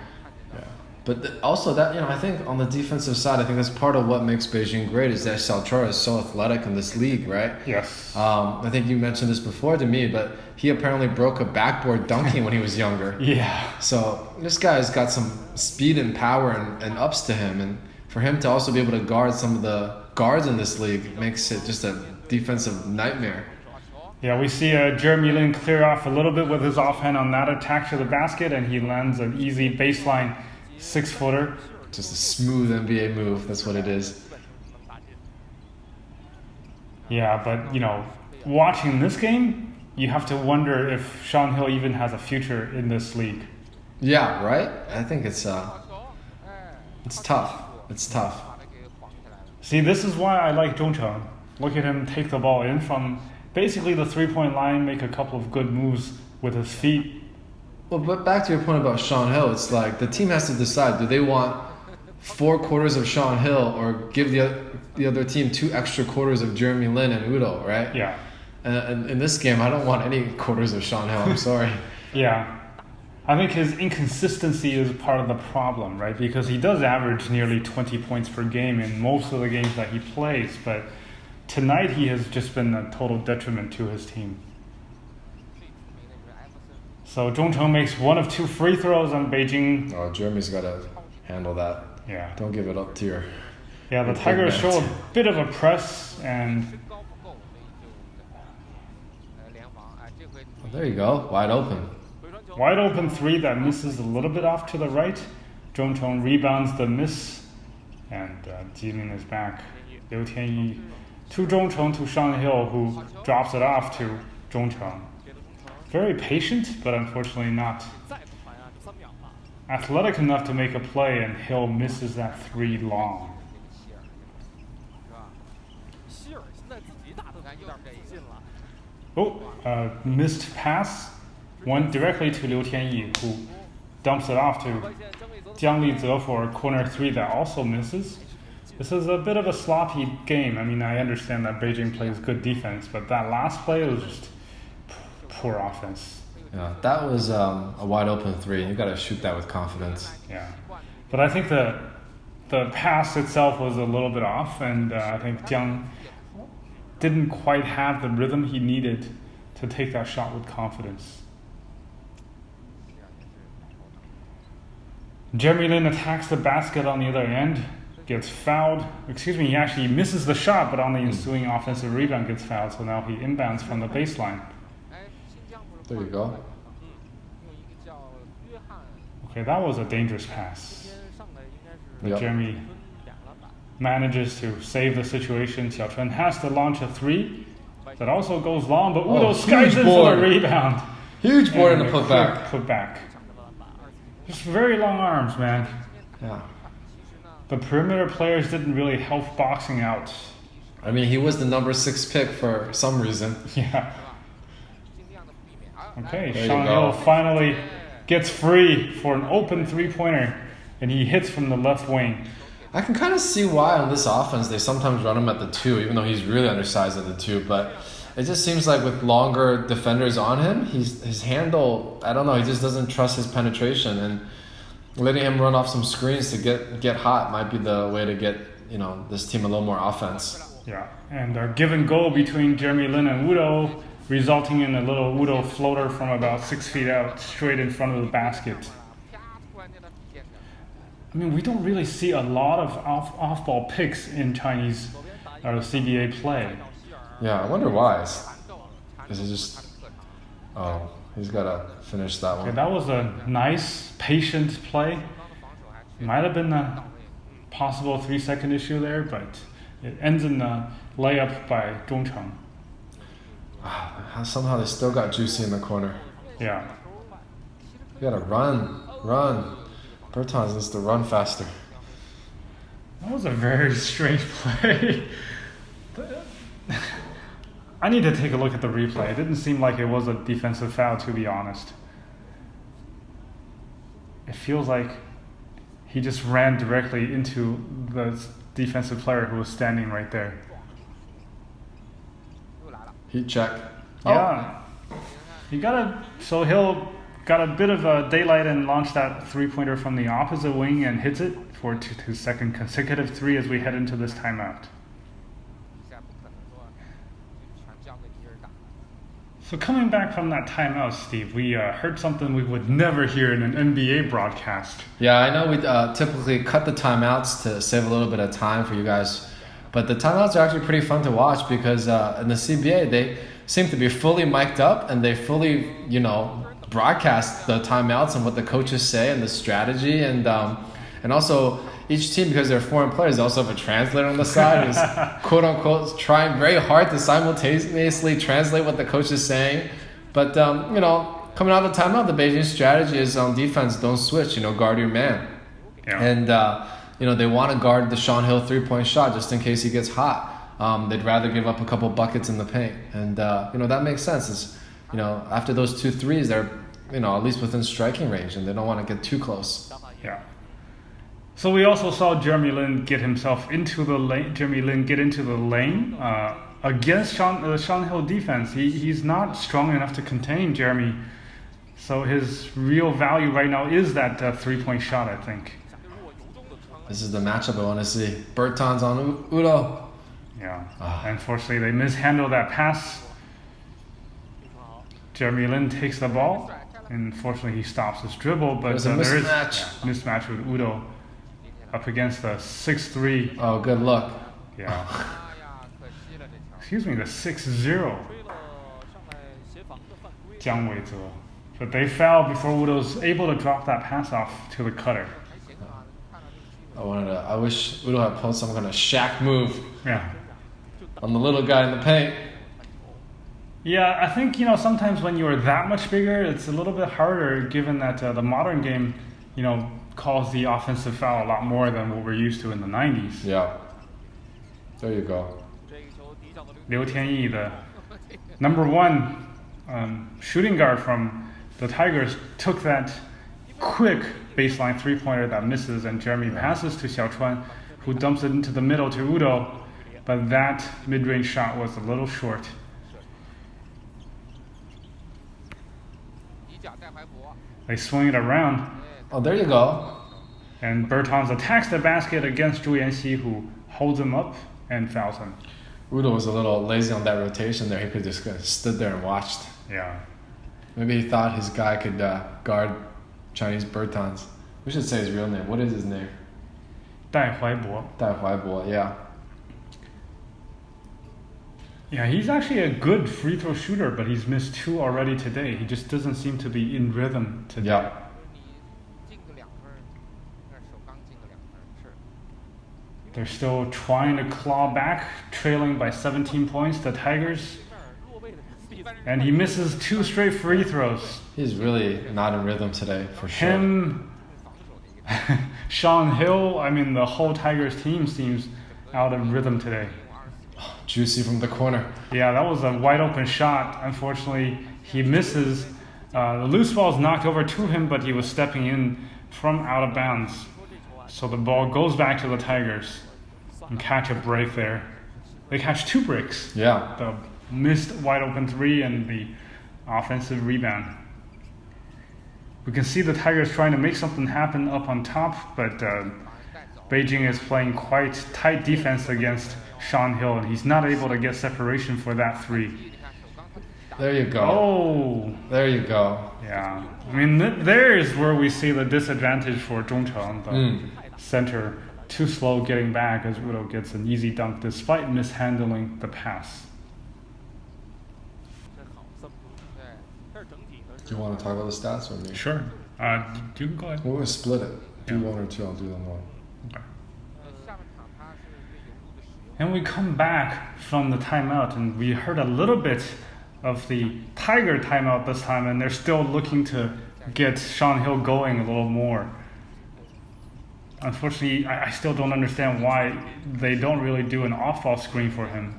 Yeah. But also that, I think on the defensive side, I think that's part of what makes Beijing great is that Xiaochuan is so athletic in this league, right? Yes. I think you mentioned this before to me, but he apparently broke a backboard dunking when he was younger. Yeah. So this guy's got some speed and power and ups to him, and for him to also be able to guard some of the guards in this league makes it just a defensive nightmare. Yeah, we see Jeremy Lin clear off a little bit with his offhand on that attack to the basket, and he lands an easy baseline 6-footer. Just a smooth NBA move, that's what it is. Yeah, but, watching this game, you have to wonder if Sean Hill even has a future in this league. Yeah, right? I think it's tough. It's tough. See, this is why I like Zhong Cheng. Look at him take the ball in from basically the 3-point line, make a couple of good moves with his feet. Well, but back to your point about Sean Hill, it's like the team has to decide, do they want 4 quarters of Sean Hill or give the other team 2 extra quarters of Jeremy Lin and Udoh, right? Yeah. And in this game, I don't want any quarters of Sean Hill, I'm sorry. Yeah. I think his inconsistency is part of the problem, right? Because he does average nearly 20 points per game in most of the games that he plays, but tonight he has just been a total detriment to his team. So Zhong Cheng makes 1 of 2 free throws on Beijing. Oh, Jeremy's got to handle that. Yeah. Don't give it up to your... Yeah, the Tigers show a bit of a press, and... Well, there you go, wide open. Wide open 3 that misses a little bit off to the right. Zhong Cheng rebounds the miss, and Jilin is back. Liu Tianyi to Zhong Cheng to Sean Hill, who drops it off to Zhong Cheng. Very patient, but unfortunately not athletic enough to make a play, and Hill misses that 3 long. Oh, missed pass. One directly to Liu Tianyi, who dumps it off to Jiang Lizhe for a corner 3 that also misses. This is a bit of a sloppy game. I mean, I understand that Beijing plays good defense, but that last play was just poor offense. Yeah, that was a wide open 3. You got to shoot that with confidence. Yeah, but I think the pass itself was a little bit off, and I think Jiang didn't quite have the rhythm he needed to take that shot with confidence. Jeremy Lin attacks the basket on the other end, gets fouled. He actually misses the shot, but on the ensuing offensive rebound gets fouled, so now he inbounds from the baseline. There you go. Okay, that was a dangerous pass. But Yep. Jeremy manages to save the situation. Xiaochuan has to launch a 3 that also goes long, but Udoh skies in for the rebound. Huge board And and a quick putback. Putback. Just very long arms, man. Yeah. The perimeter players didn't really help boxing out. I mean, he was the number 6 pick for some reason. Yeah. Okay, There you Sean go. Hill finally gets free for an open 3-pointer, and he hits from the left wing. I can kind of see why on this offense they sometimes run him at the 2, even though he's really undersized at the 2. But it just seems like with longer defenders on him, his handle, I don't know, he just doesn't trust his penetration. And letting him run off some screens to get hot might be the way to get this team a little more offense. Yeah, and a give and go between Jeremy Lin and Udoh, resulting in a little Udoh floater from about 6 feet out, straight in front of the basket. I mean, we don't really see a lot of off-ball picks in Chinese or CBA play. Yeah, I wonder why. Is it just... Oh, he's got to finish that Okay, one. that was a nice, patient play. Might have been a possible 3-second issue there, but it ends in a layup by Zhongcheng. Somehow they still got Juicy in the corner. Yeah. You got to run. Bertans needs to run faster. That was a very strange play. I need to take a look at the replay. It didn't seem like it was a defensive foul, to be honest. It feels like he just ran directly into the defensive player who was standing right there. Heat check. Yeah. So Hill got a bit of a daylight and launched that 3-pointer from the opposite wing and hits it for his second consecutive 3 as we head into this timeout. So coming back from that timeout, Steve, we heard something we would never hear in an NBA broadcast. Yeah, I know we typically cut the timeouts to save a little bit of time for you guys. But the timeouts are actually pretty fun to watch because in the CBA, they seem to be fully mic'd up and they fully, broadcast the timeouts and what the coaches say and the strategy. And also each team, because they're foreign players, they also have a translator on the side who's quote unquote trying very hard to simultaneously translate what the coach is saying. But, coming out of the timeout, the Beijing strategy is on defense, don't switch, guard your man. Yeah. And, they want to guard the Sean Hill 3-point shot just in case he gets hot. They'd rather give up a couple buckets in the paint. And, that makes sense. It's, after those 2 threes, they're, at least within striking range and they don't want to get too close. Yeah. So we also saw Jeremy Lin get into the lane. Against Sean Hill defense. He's not strong enough to contain Jeremy. So his real value right now is that 3-point shot, I think. This is the matchup I want to see. Bertans on Udoh. Yeah. Unfortunately, they mishandled that pass. Jeremy Lin takes the ball. And fortunately, he stops his dribble. But There's a there is mismatch. Mismatch with Udoh up against the 6'3". Oh, good luck. Yeah. Excuse me, the 6'0". Jiang Weizhe. But they fouled before Udoh's able to drop that pass off to the cutter. I wish Udoh had pulled some kind of Shaq move Yeah. on the little guy in the paint. Yeah, I think, sometimes when you're that much bigger, it's a little bit harder given that the modern game, calls the offensive foul a lot more than what we're used to in the 90s. Yeah. There you go. Liu Tianyi, the number 1 shooting guard from the Tigers, took that quick baseline three-pointer that misses, and Jeremy passes to Xiaochuan, who dumps it into the middle to Udoh, but that mid-range shot was a little short. They swing it around. Oh, there you go. And Bertans attacks the basket against Zhu Yanxi, who holds him up and fouls him. Udoh was a little lazy on that rotation there. He could just stood there and watched. Yeah. Maybe he thought his guy could guard Chinese Bertans. We should say his real name. What is his name? Dai Huaibo. Dai Huaibo, yeah. Yeah, he's actually a good free throw shooter, but he's missed 2 already today. He just doesn't seem to be in rhythm today. Yeah. They're still trying to claw back, trailing by 17 points, the Tigers. And he misses 2 straight free throws. He's really not in rhythm today, for sure. Him, Sean Hill, I mean, the whole Tigers team seems out of rhythm today. Juicy from the corner. Yeah, that was a wide open shot. Unfortunately, he misses. The loose ball is knocked over to him, but he was stepping in from out of bounds. So the ball goes back to the Tigers and catch a break there. They catch 2 breaks. Yeah. The missed wide open 3 and the offensive rebound. We can see the Tigers trying to make something happen up on top, but Beijing is playing quite tight defense against Sean Hill, and he's not able to get separation for that 3. There you go. Oh. There you go. Yeah. I mean, there is where we see the disadvantage for Zhongcheng, the center, too slow getting back as Udoh gets an easy dunk despite mishandling the pass. Do you want to talk about the stats or me? Sure. You can go ahead. We'll split it. Do Yeah. 1 or 2, I'll do them one. Okay. And we come back from the timeout, and we heard a little bit of the Tiger timeout this time, and they're still looking to get Sean Hill going a little more. Unfortunately, I still don't understand why they don't really do an off-ball screen for him.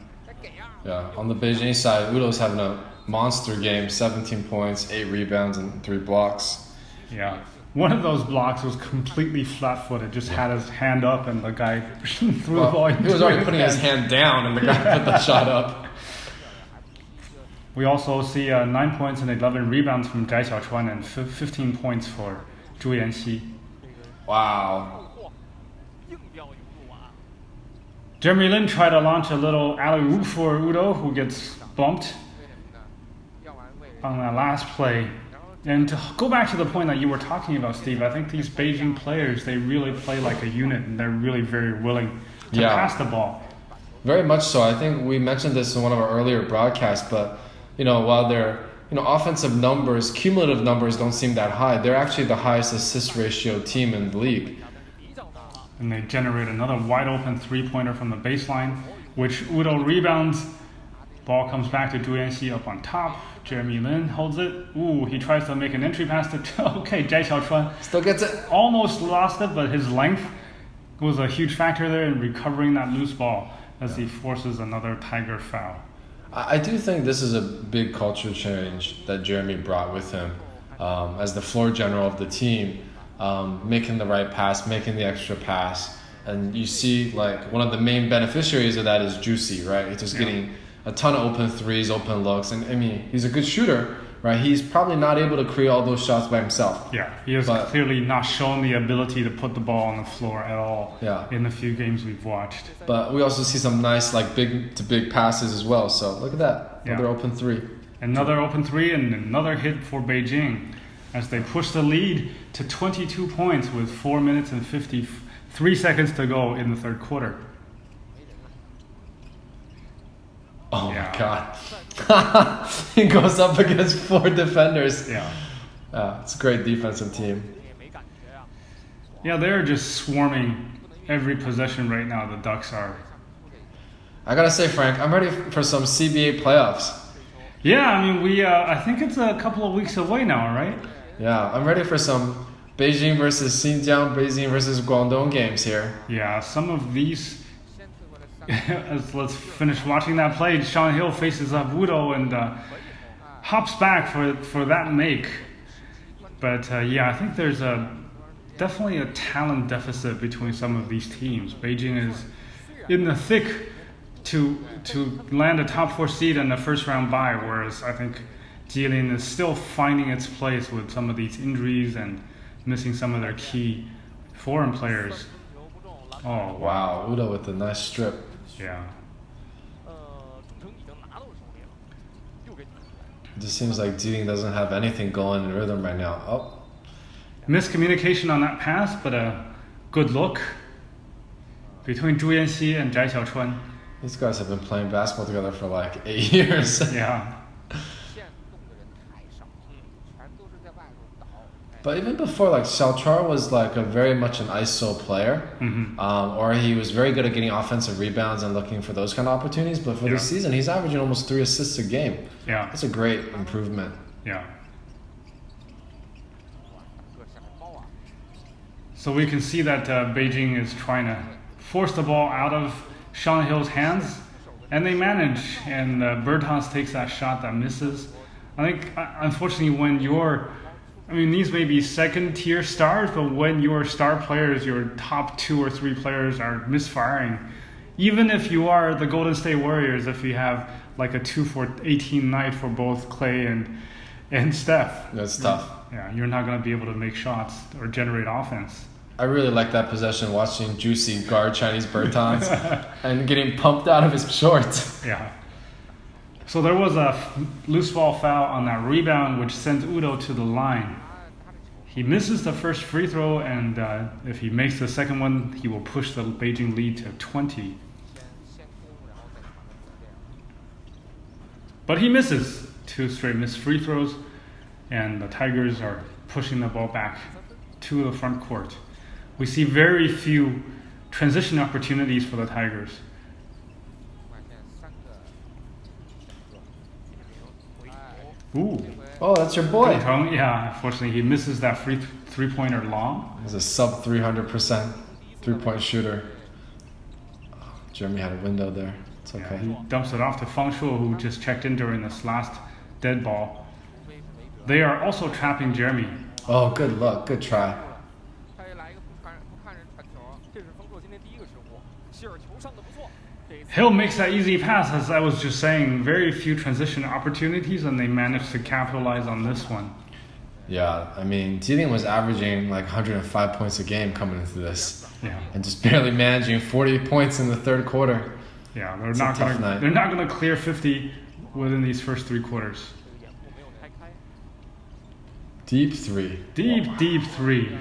Yeah, on the Beijing side, Udoh's having a monster game, 17 points, 8 rebounds, and 3 blocks. Yeah. One of those blocks was completely flat-footed, just had his hand up, and the guy threw the ball into He was already his putting his hand down, and the guy put the shot up. We also see 9 points and 11 rebounds from Zhai Xiaochuan and 15 points for Zhu Yanxi. Wow. Jeremy Lin tried to launch a little alley-oop for Udoh, who gets bumped on that last play. And to go back to the point that you were talking about, Steve, I think these Beijing players, they really play like a unit, and they're really very willing to pass the ball. Very much so. I think we mentioned this in one of our earlier broadcasts, but while their offensive numbers, cumulative numbers don't seem that high, they're actually the highest assist ratio team in the league. And they generate another wide open 3-pointer from the baseline, which Udoh rebounds. Ball comes back to Zhu Yanxi up on top. Jeremy Lin holds it. Ooh, he tries to make an entry pass to Zhai Xiaochuan. Still gets it. Almost lost it, but his length was a huge factor there in recovering that loose ball as he forces another Tiger foul. I do think this is a big culture change that Jeremy brought with him as the floor general of the team, making the right pass, making the extra pass. And you see, one of the main beneficiaries of that is Juicy, right? He's just getting a ton of open threes, open looks. And, I mean, he's a good shooter, right? He's probably not able to create all those shots by himself. Yeah, he has clearly not shown the ability to put the ball on the floor at all in the few games we've watched. But we also see some nice, big-to-big passes as well. So look at that. Another open 3. Another open 3 and another hit for Beijing as they push the lead to 22 points with 4 minutes and 53 seconds to go in the third quarter. Oh my God. He goes up against 4 defenders. It's a great defensive team. Yeah, they're just swarming every possession right now, the Ducks are. I gotta say, Frank, I'm ready for some CBA playoffs. Yeah, I mean, I think it's a couple of weeks away now, right? Yeah, I'm ready for some Beijing versus Xinjiang, Beijing versus Guangdong games here. Yeah, some of these... Let's finish watching that play. Sean Hill faces up Udoh and hops back for that make. But yeah, I think there's definitely a talent deficit between some of these teams. Beijing is in the thick to land a top 4 seed and a first round bye, whereas I think Jilin is still finding its place with some of these injuries and missing some of their key foreign players. Oh Wow, Udoh with a nice strip. yeah. It just seems like Jilin doesn't have anything going in rhythm right now. Oh, Miscommunication on that pass, but a good look between Zhu Yanxi and Zhai Xiaochuan. these guys have been playing basketball together for like 8 years. Yeah. But even before, like Xiaochuan was like a very much an ISO player, or he was very good at getting offensive rebounds and looking for those kind of opportunities. But for this season, he's averaging almost 3 assists a game. Yeah. That's a great improvement. Yeah. So we can see that Beijing is trying to force the ball out of Shanghail's hands, and they manage. And Bertans takes that shot that misses. I think, unfortunately, when these may be second-tier stars, but when your star players, your top 2 or 3 players are misfiring, even if you are the Golden State Warriors, if you have like a 2 for 18 night for both Clay and Steph, That's tough. yeah, you're not going to be able to make shots or generate offense. I really like that possession, watching Juicy guard Chinese Bertans and getting pumped out of his shorts. Yeah. So there was a loose ball foul on that rebound, which sent Udoh to the line. He misses the first free throw, and if he makes the second one, he will push the Beijing lead to 20. But he misses 2 straight missed free throws, and the Tigers are pushing the ball back to the front court. We see very few transition opportunities for the Tigers. Ooh. Oh, that's your boy. Yeah, unfortunately, he misses that free three-pointer long. He's a sub 300% three-point shooter. Oh, Jeremy had a window there. It's okay. Yeah, he dumps it off to Fang Shuo, who just checked in during this last dead ball. They are also trapping Jeremy. Oh, good luck. Good try. Hill makes that easy pass, as I was just saying. Very few transition opportunities, and they managed to capitalize on this one. Yeah, I mean, Jilin was averaging like 105 points a game coming into this, Yeah, and just barely managing 40 points in the third quarter. yeah, It's a tough night. they're not gonna clear 50 within these first 3 quarters. Deep three. Deep 3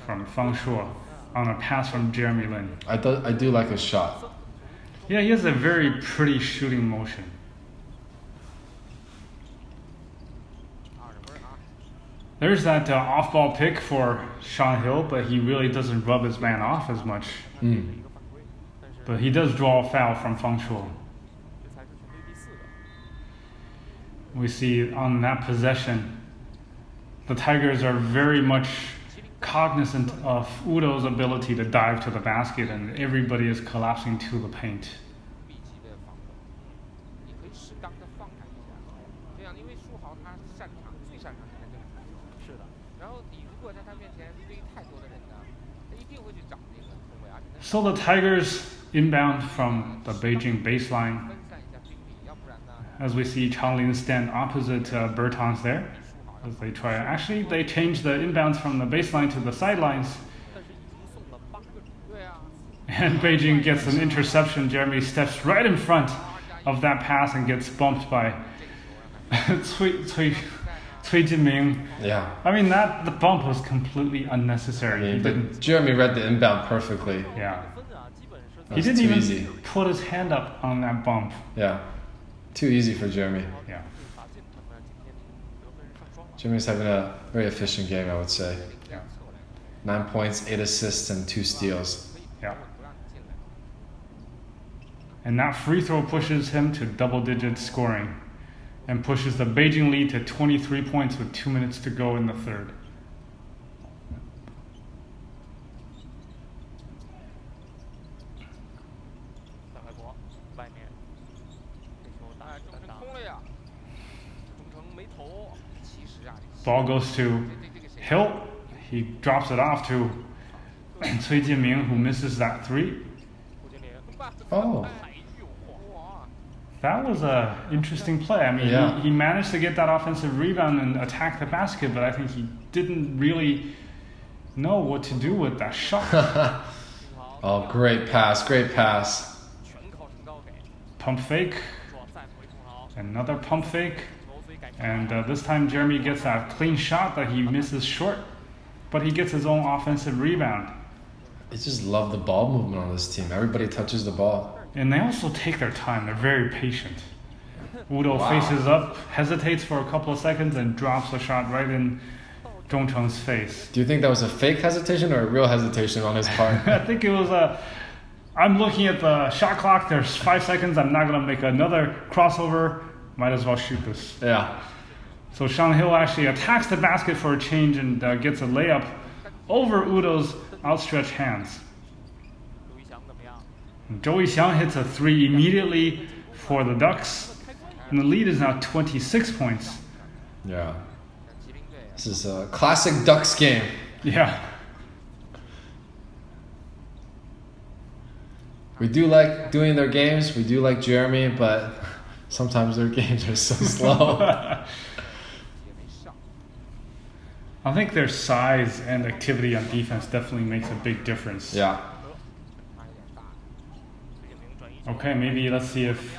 from Fang Shuo on a pass from Jeremy Lin. I do like his shot. Yeah, he has a very pretty shooting motion. There's that off-ball pick for Sean Hill, but he really doesn't rub his man off as much. But he does draw a foul from Fang Shuo. We see on that possession, the Tigers are very much cognizant of Udoh's ability to dive to the basket, and everybody is collapsing to the paint. So the Tigers inbound from the Beijing baseline, as we see Changlin stand opposite Bertans there. As they try, actually they change the inbounds from the baseline to the sidelines, and Beijing gets an interception. Jeremy steps right in front of that pass and gets bumped by Cui Jinming. Yeah. I mean, the bump was completely unnecessary. But Jeremy read the inbound perfectly. Yeah. He That's didn't too even easy. put his hand up on that bump. Yeah. Too easy for Jeremy. Yeah. Jeremy's having a very efficient game, I would say. Yeah. 9 points, 8 assists, and 2 steals. Yeah. And that free throw pushes him to double-digit scoring and pushes the Beijing lead to 23 points with 2 minutes to go in the third. Ball goes to Hill, he drops it off to Cui Jianming, who misses that three. Oh. That was an interesting play. I mean, Yeah. he managed to get that offensive rebound and attack the basket, but I think he didn't really know what to do with that shot. Oh, great pass, great pass. Pump fake, another pump fake, and this time Jeremy gets a clean shot that he misses short, but he gets his own offensive rebound. I just love the ball movement on this team. Everybody touches the ball. And they also take their time. They're very patient. Udoh Wow. faces up, hesitates for a couple of seconds, and drops a shot right in Zhongcheng's face. Do you think that was a fake hesitation or a real hesitation on his part? I think it was a... I'm looking at the shot clock. There's 5 seconds. I'm not going to make another crossover. Might as well shoot this. Yeah. So Shang Hill actually attacks the basket for a change and gets a layup over Udoh's outstretched hands. Zhou Yixiang hits a three immediately for the Ducks, and the lead is now 26 points. Yeah. This is a classic Ducks game. Yeah. We do like doing their games. We do like Jeremy, but sometimes their games are so slow. I think their size and activity on defense definitely makes a big difference. Yeah. Okay, maybe let's see if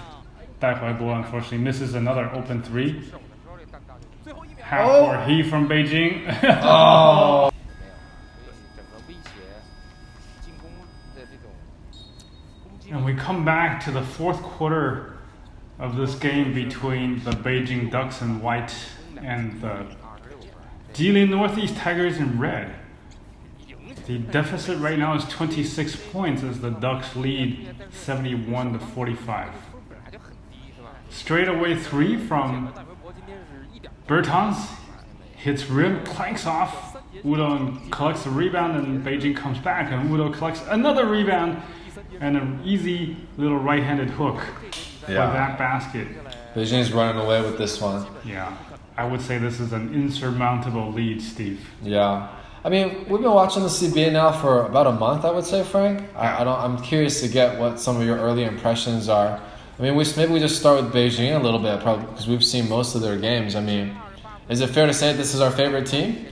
Dai Huaibo unfortunately misses another open three. Half or he from Beijing. Oh. And we come back to the fourth quarter of this game between the Beijing Ducks in white and the Jilin Northeast Tigers in red. The deficit right now is 26 points as the Ducks lead 71 to 45. Straightaway three from Bertans, hits rim, clanks off. Udoh collects the rebound and Beijing comes back and Udoh collects another rebound and an easy little right-handed hook for that basket. Beijing's running away with this one. Yeah, I would say this is an insurmountable lead, Steve. Yeah. I mean, we've been watching the CBA now for about a month, I would say, Frank. I'm curious to get what some of your early impressions are. I mean, maybe we just start with Beijing a little bit, probably because we've seen most of their games. I mean, is it fair to say this is our favorite team?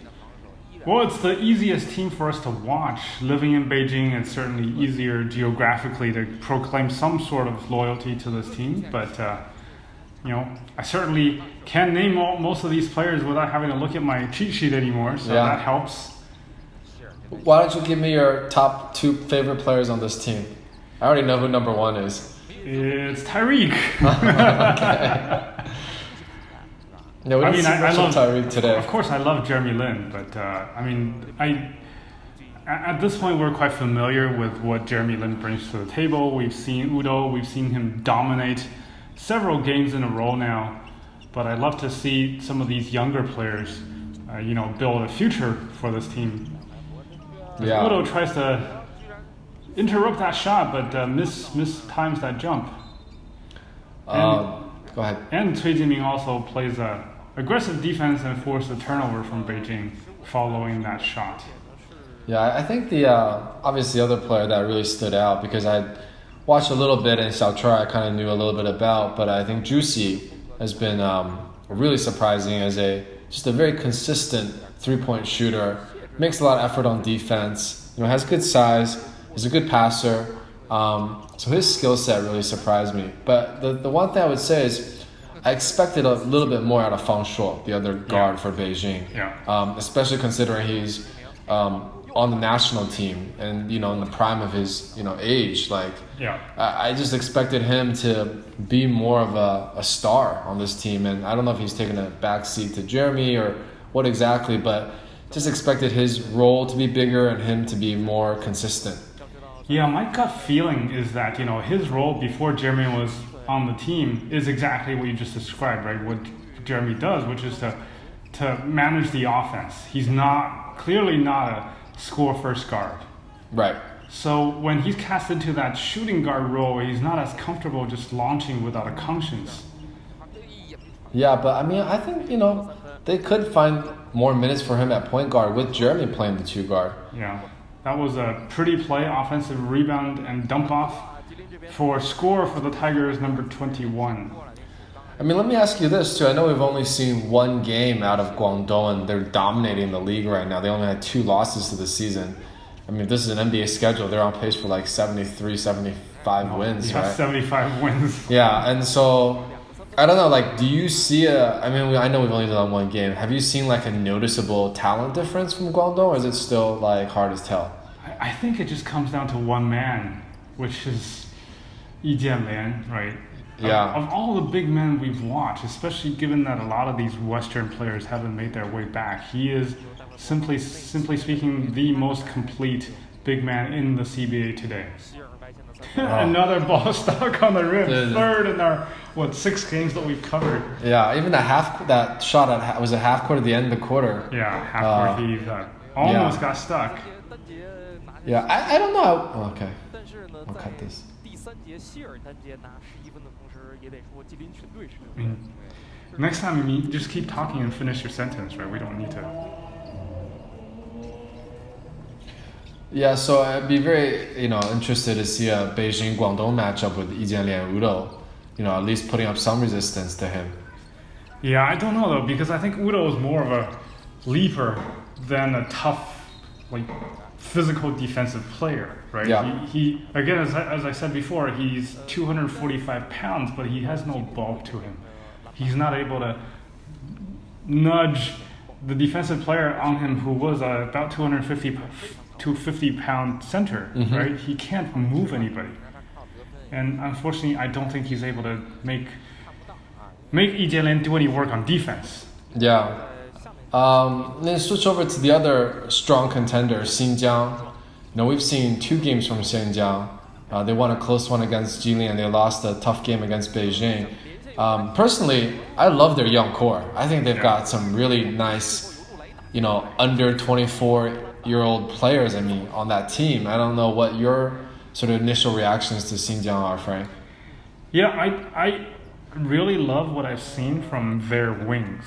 Well, it's the easiest team for us to watch. Living in Beijing, it's certainly easier geographically to proclaim some sort of loyalty to this team. But, I certainly can't name most of these players without having to look at my cheat sheet anymore, so that helps. Why don't you give me your top two favorite players on this team? I already know who number one is. It's Tyreek. Okay. Yeah, we didn't see much of Tyreek today. Of course, I love Jeremy Lin, but at this point, we're quite familiar with what Jeremy Lin brings to the table. We've seen Udoh, we've seen him dominate several games in a row now, but I'd love to see some of these younger players, build a future for this team. Yeah. Udoh tries to interrupt that shot, but mistimes that jump. Go ahead. And Cui Jianming also plays a aggressive defense and forced a turnover from Beijing following that shot. Yeah, I think the obviously other player that really stood out, because I watched a little bit and Xiaochuan I kind of knew a little bit about, but I think Juicy has been really surprising as just a very consistent three-point shooter. Makes a lot of effort on defense. Has good size. He's a good passer. So his skill set really surprised me. But the one thing I would say is I expected a little bit more out of Fang Shuo, the other guard for Beijing. Yeah. Especially considering he's on the national team and in the prime of his age. I just expected him to be more of a star on this team, and I don't know if he's taken a backseat to Jeremy or what exactly, but just expected his role to be bigger and him to be more consistent. Yeah, my gut feeling is that his role before Jeremy was on the team is exactly what you just described, right? What Jeremy does, which is to manage the offense. He's clearly not a score-first guard. Right. So when he's cast into that shooting guard role, he's not as comfortable just launching without a conscience. Yeah, but I mean, I think they could find more minutes for him at point guard with Jeremy playing the 2 guard. Yeah, that was a pretty play, offensive rebound and dump off for score for the Tigers, number 21. I mean, let me ask you this too. I know we've only seen one game out of Guangdong and they're dominating the league right now. They only had 2 losses to the season. I mean, if this is an NBA schedule, they're on pace for like 73, 75 wins, Yeah, right? 75 wins. Yeah, and so I don't know, like, do you see I know we've only done one game. Have you seen like a noticeable talent difference from Guangdong, or is it still like hard to tell? I think it just comes down to one man, which is Yi Jianlian, right? Yeah. Of all the big men we've watched, especially given that a lot of these Western players haven't made their way back, he is simply speaking the most complete big man in the CBA today. Another ball stuck on the rim, third in our 6 games that we've covered. Yeah, even that shot was a half court at the end of the quarter. Yeah, half court heave that almost got stuck. Yeah, I don't know. Oh, okay, I'll cut this. I mean, next time you just keep talking and finish your sentence, right? We don't need to. Yeah, so I'd be very, interested to see a Beijing Guangdong matchup with Yi Jianlian Udoh. At least putting up some resistance to him. Yeah, I don't know though, because I think Udoh is more of a leaper than a tough, physical defensive player, right? Yeah. He again, as I said before, he's 245 pounds, but he has no bulk to him. He's not able to nudge the defensive player on him, who was about 250-pound center, right? He can't move anybody. And unfortunately, I don't think he's able to make Yi Jianlian do any work on defense. Yeah. Then switch over to the other strong contender, Xinjiang. We've seen 2 games from Xinjiang. They won a close one against Jilin, and they lost a tough game against Beijing. Personally, I love their young core. I think they've got some really nice, under 24-year-old players, on that team. I don't know what your sort of initial reactions to Xinjiang are, Frank. Yeah, I really love what I've seen from their wings.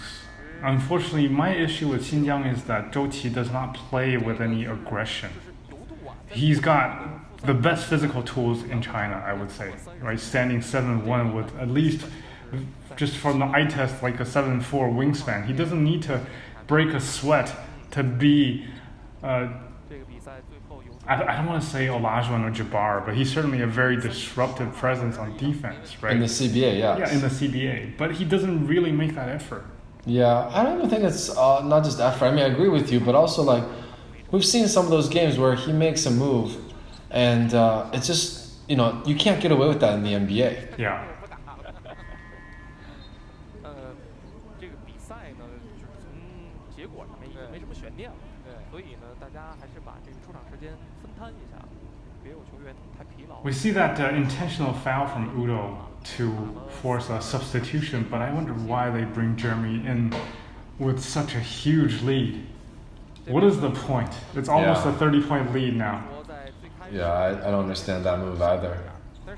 Unfortunately, my issue with Xinjiang is that Zhou Qi does not play with any aggression. He's got the best physical tools in China, I would say, right? Standing 7'1" with at least, just from the eye test, like a 7'4" wingspan. He doesn't need to break a sweat to be, I don't want to say Olajuwon or Jabbar, but he's certainly a very disruptive presence on defense, right? In the CBA, yeah. Yeah, in the CBA. But he doesn't really make that effort. Yeah, I don't even think it's not just effort. I agree with you, but also we've seen some of those games where he makes a move, and it's just you can't get away with that in the NBA. Yeah. We see that intentional foul from Udoh to force a substitution, but I wonder why they bring Jeremy in with such a huge lead. What is the point? It's almost a 30-point lead now. Yeah, I don't understand that move either.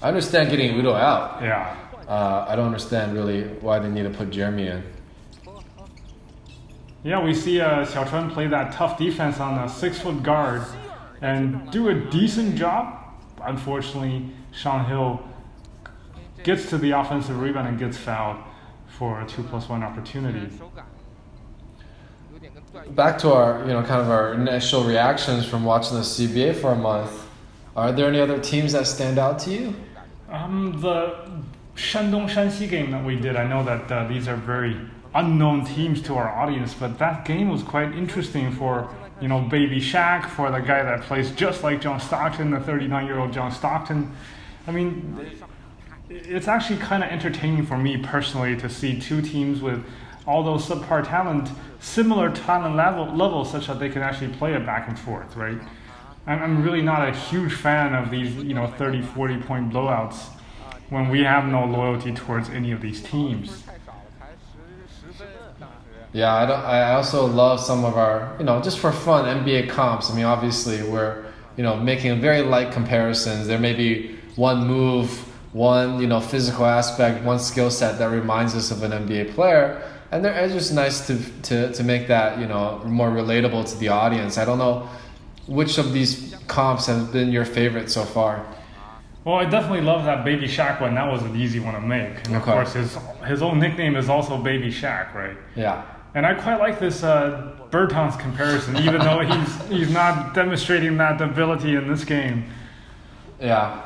I understand getting Udoh out. Yeah. I don't understand really why they need to put Jeremy in. Yeah, we see Xiaochuan play that tough defense on a 6-foot guard and do a decent job. Unfortunately, Sean Hill gets to the offensive rebound and gets fouled for a 2+1 opportunity. Back to our, kind of our initial reactions from watching the CBA for a month. Are there any other teams that stand out to you? The Shandong-Shanxi game that we did, I know that these are very unknown teams to our audience, but that game was quite interesting for, Baby Shaq, for the guy that plays just like John Stockton, the 39-year-old John Stockton. It's actually kind of entertaining for me personally to see 2 teams with all those subpar talent, similar talent level such that they can actually play it back and forth, right? I'm really not a huge fan of these, 30, 40-point blowouts when we have no loyalty towards any of these teams. Yeah, I also love some of our, just for fun, NBA comps. Obviously we're, making very light comparisons. There may be one move one physical aspect, one skill set that reminds us of an NBA player. And it's just nice to make that more relatable to the audience. I don't know which of these comps has been your favorite so far. Well, I definitely love that Baby Shaq one. That was an easy one to make. And of course, his own nickname is also Baby Shaq, right? Yeah. And I quite like this Bertans comparison, even though he's not demonstrating that ability in this game. Yeah.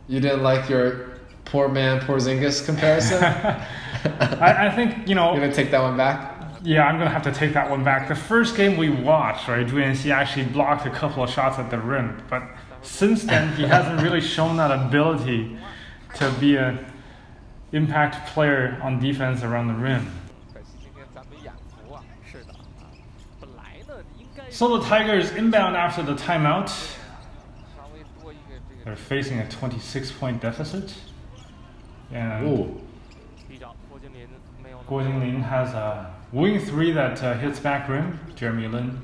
You didn't like your poor man Porzingis comparison? I think, You're going to take that one back? Yeah, I'm going to have to take that one back. The first game we watched, right, Juicy actually blocked a couple of shots at the rim. But since then, he hasn't really shown that ability to be an impact player on defense around the rim. So the Tigers inbound after the timeout. They're facing a 26-point deficit. And Guo Jilin has a wing three that hits back rim. Jeremy Lin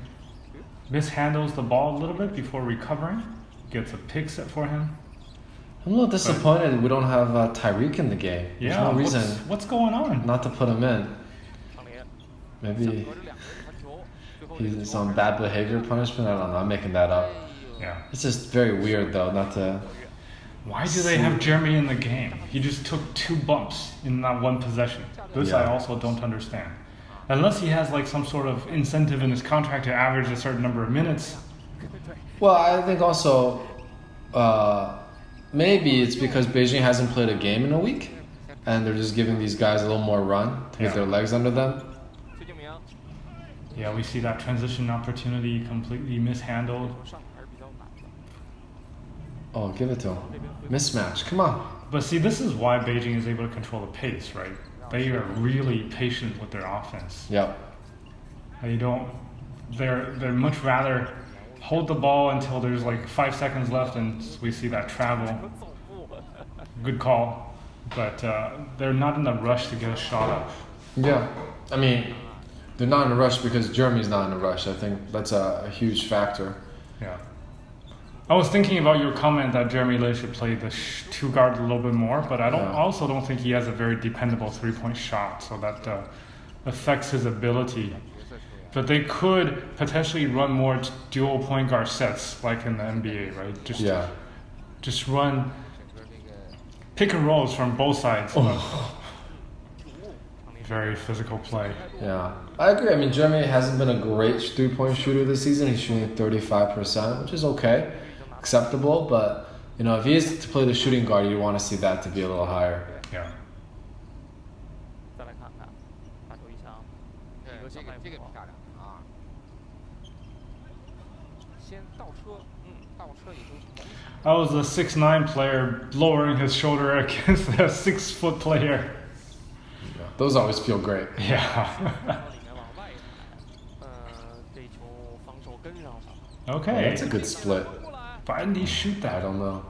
mishandles the ball a little bit before recovering. Gets a pick set for him. I'm a little disappointed we don't have Tyreek in the game. There's Yeah, no reason what's going on? not to put him in. Maybe he's on bad behavior punishment. I don't know. I'm making that up. Yeah. It's just very weird though not to. Why do they have Jeremy in the game? He just took 2 bumps in that one possession. This I also don't understand. Unless he has like some sort of incentive in his contract to average a certain number of minutes. Well, I think also maybe it's because Beijing hasn't played a game in a week, and they're just giving these guys a little more run to get their legs under them. Yeah, we see that transition opportunity completely mishandled. Oh, give it to him. Mismatch. Come on. But see, this is why Beijing is able to control the pace, right? They are really patient with their offense. Yep. They're much rather hold the ball until there's like 5 seconds left and we see that travel. Good call. But they're not in a rush to get a shot up. Yeah. I mean, they're not in a rush because Jeremy's not in a rush. I think that's a huge factor. Yeah. I was thinking about your comment that Jeremy Lin should play the 2 guard a little bit more, but I also don't think he has a very dependable 3-point shot, so that affects his ability. But they could potentially run more dual point guard sets like in the NBA, right? Just run pick and rolls from both sides. Very physical play. Yeah, I agree. I mean, Jeremy hasn't been a great 3-point shooter this season. He's shooting 35%, which is okay, acceptable. But if he is to play the shooting guard, you want to see that to be a little higher. Yeah. That was a 6'9" player lowering his shoulder against a 6-foot player. Those always feel great. Yeah. Okay. That's a good split. Why didn't he shoot that? I don't know.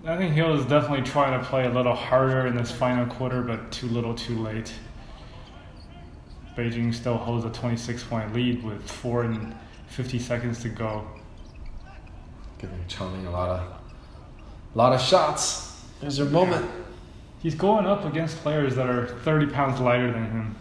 I think he was definitely trying to play a little harder in this final quarter, but too little too late. Beijing still holds a 26-point lead with 4 and 50 seconds to go. Giving Changming a lot of shots. There's your moment. He's going up against players that are 30 pounds lighter than him.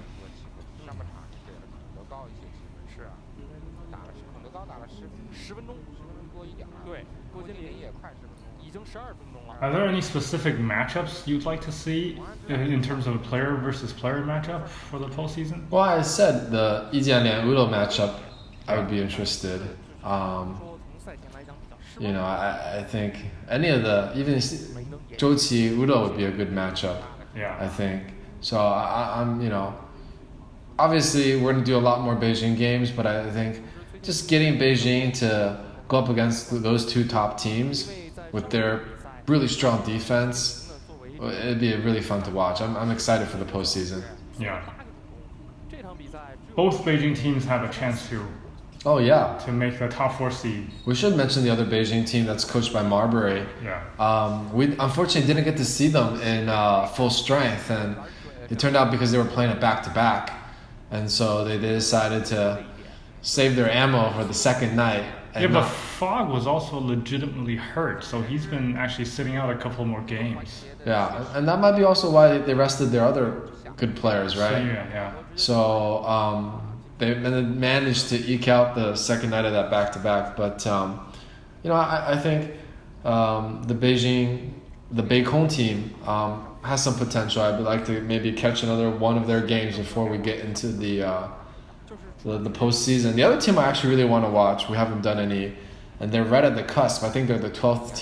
Are there any specific matchups you'd like to see in terms of a player versus player matchup for the postseason? Well, I said the Ekpe Udoh matchup, I would be interested. I think any of even Juicy Zhu would be a good matchup. Yeah. I think. So I'm obviously we're going to do a lot more Beijing games, but I think just getting Beijing to go up against those 2 top teams with their really strong defense, it'd be really fun to watch. I'm excited for the postseason. Yeah. Both Beijing teams have a chance to make the top 4 seed. We should mention the other Beijing team that's coached by Marbury. Yeah. We unfortunately didn't get to see them in full strength, and it turned out because they were playing it back-to-back. And so they decided to save their ammo for the second night. And Yeah, but Fogg was also legitimately hurt, so he's been actually sitting out a couple more games. yeah, and that might be also why they rested their other good players, right? So, yeah. So they managed to eke out the second night of that back-to-back. But I think the Beikong team has some potential. I would like to maybe catch another one of their games before we get into the postseason. The other team I actually really want to watch, we haven't done any, and they're right at the cusp. I think they're the 12th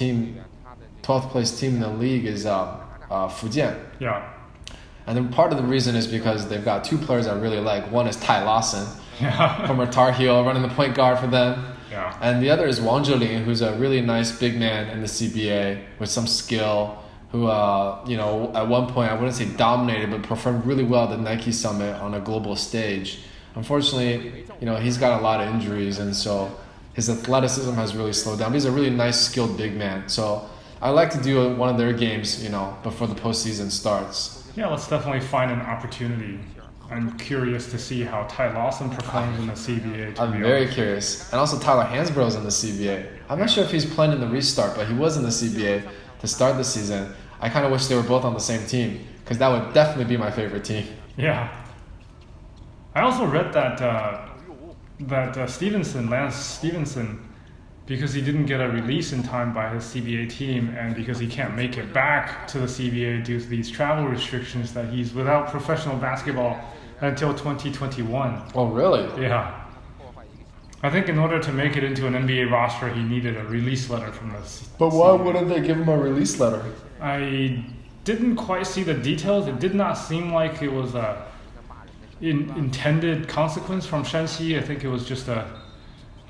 place team in the league is Fujian. Yeah. And then part of the reason is because they've got two players I really like. One is Tai Lawson, Yeah. former Tar Heel, running the point guard for them. Yeah. And the other is Wang Jilin, who's a really nice big man in the CBA with some skill, who, at one point, I wouldn't say dominated, but performed really well at the Nike Summit on a global stage. Unfortunately, he's got a lot of injuries, and so his athleticism has really slowed down. But he's a really nice, skilled big man. So I'd like to do one of their games, before the postseason starts. Yeah, let's definitely find an opportunity. I'm curious to see how Ty Lawson performs in the CBA. I'm very curious. And also Tyler Hansborough's in the CBA. I'm not sure if he's playing in the restart, but he was in the CBA to start the season. I kind of wish they were both on the same team, because that would definitely be my favorite team. Yeah. I also read that Lance Stevenson, because he didn't get a release in time by his CBA team, and because he can't make it back to the CBA due to these travel restrictions, that he's without professional basketball until 2021. Oh, really? Yeah. I think in order to make it into an NBA roster, he needed a release letter from the But why wouldn't they give him a release letter? I didn't quite see the details. It did not seem like it was a intended consequence from Shanxi. I think it was just a...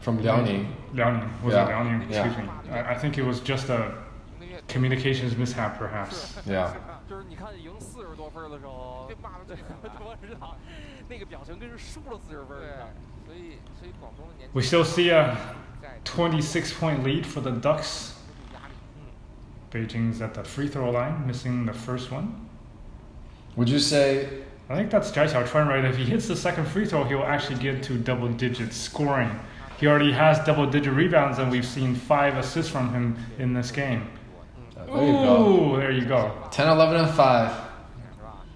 From Liaoning. Liaoning. Was Yeah. it Liaoning? Excuse Yeah. me. I think it was just a communications mishap, perhaps. Yeah. 就是你看赢40多分的时候，被骂的最多知道，那个表情跟是输了40分似的。所以广东的年轻 We still see a 26-point lead for the Ducks. Beijing's at the free throw line, missing the first one. Would you say... I think that's Zhai Xiaochuan, right? If he hits the second free throw, he'll actually get to double-digit scoring. He already has double-digit rebounds, and we've seen 5 assists from him in this game. There you go. Ooh, there you go. 10, 11, and 5.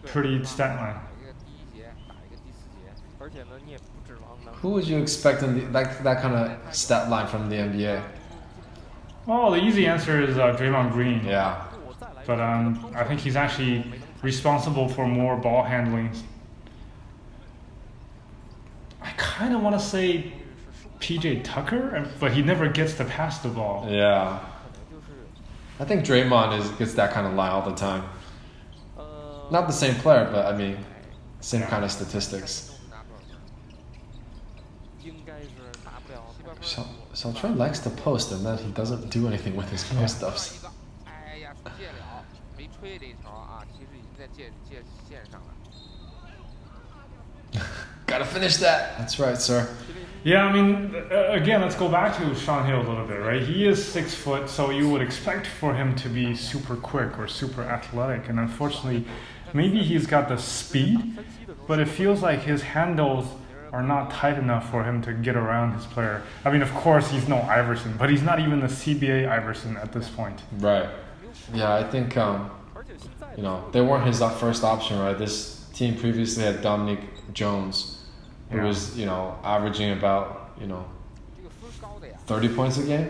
Pretty stat line. 打一个第1节，打一个第4节，而且呢，你也不指望能。 Who would you expect in that kind of stat line from the NBA? Well, the easy answer is Draymond Green. Yeah. But I think he's actually responsible for more ball handling. I kind of want to say PJ Tucker, but he never gets to pass the ball. Yeah. I think Draymond gets that kind of line all the time. Not the same player, but I mean, same kind of statistics. 应该是拿不了。 Xiaochuan likes to post, and then he doesn't do anything with his post-ups. 哎呀，戒了，没吹这一条啊，其实已经在界线上了。 Gotta finish that. That's right, sir. Yeah, I mean, again, let's go back to Sean Hill a little bit, right? He is 6 foot, so you would expect for him to be super quick or super athletic. And unfortunately, maybe he's got the speed, but it feels like his handles are not tight enough for him to get around his player. I mean, of course, he's no Iverson, but he's not even the CBA Iverson at this point. Right. Yeah, I think, they weren't his first option, right? This team previously had Dominic Jones, who Yeah. was, averaging about, 30 points a game.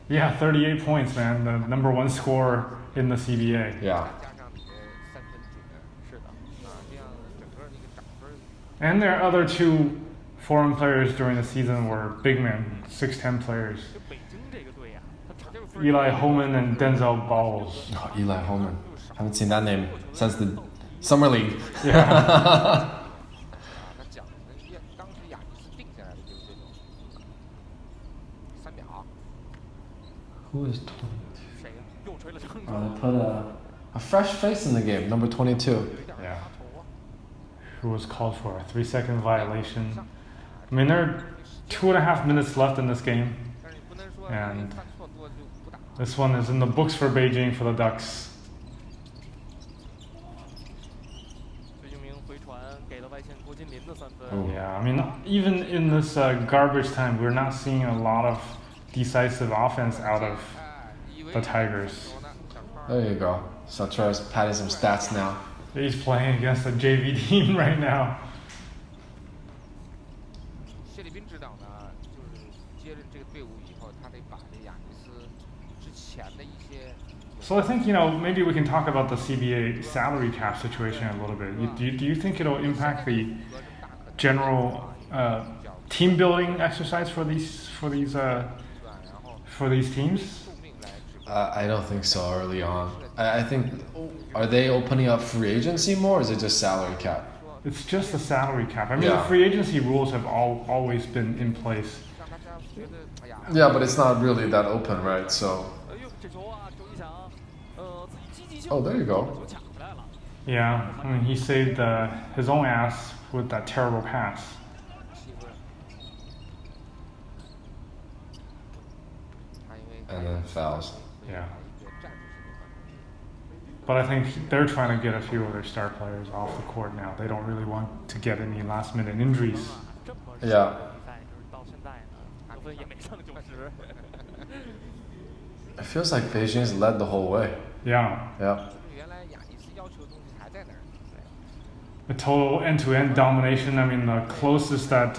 Yeah, 38 points, man. The number 1 scorer in the CBA. Yeah. 加上你的3分准，是的，啊，这样整个那个涨分。 And their other 2 foreign players during the season were big men, 6'10" players. 就北京这个队呀，他场上分 Eli Holman and Denzel Bowles. Oh, Eli Holman. Haven't seen that name since the Summer League. Yeah. 啊，他讲的当时亚尼斯定下来的就是这种3秒， Who is 22? 谁呀？又吹了成 They put a fresh face in the game, number 22. Yeah. Who was called for a 3-second violation. I mean, there are 2.5 minutes left in this game. 但是你不能说 And 犯错多就不打。 This one is in the books for Beijing for the Ducks. 崔俊明回传给了外线郭金林的3分。 Oh. Yeah, I mean, even in this garbage time, we're not seeing a lot of decisive offense out of the Tigers. There you go. Xiaochuan's patting some stats now. He's playing against a JV team right now. 谢立斌指导呢，就是接任这个队伍以后，他得把这雅尼斯之前的一些。So I think, maybe we can talk about the CBA salary cap situation a little bit. Do you think it'll impact the general team building exercise for these teams? I don't think so early on. I think, are they opening up free agency more, or is it just salary cap? It's just the salary cap. I mean, Yeah. the free agency rules have always been in place. Yeah, but it's not really that open, right? So. Oh, there you go. Yeah, I mean, he saved his own ass with that terrible pass. And then fouls. Yeah. But I think they're trying to get a few of their star players off the court now. They don't really want to get any last-minute injuries. Yeah. It feels like Beijing's led the whole way. Yeah. Yeah. A total end-to-end domination. I mean, the closest that,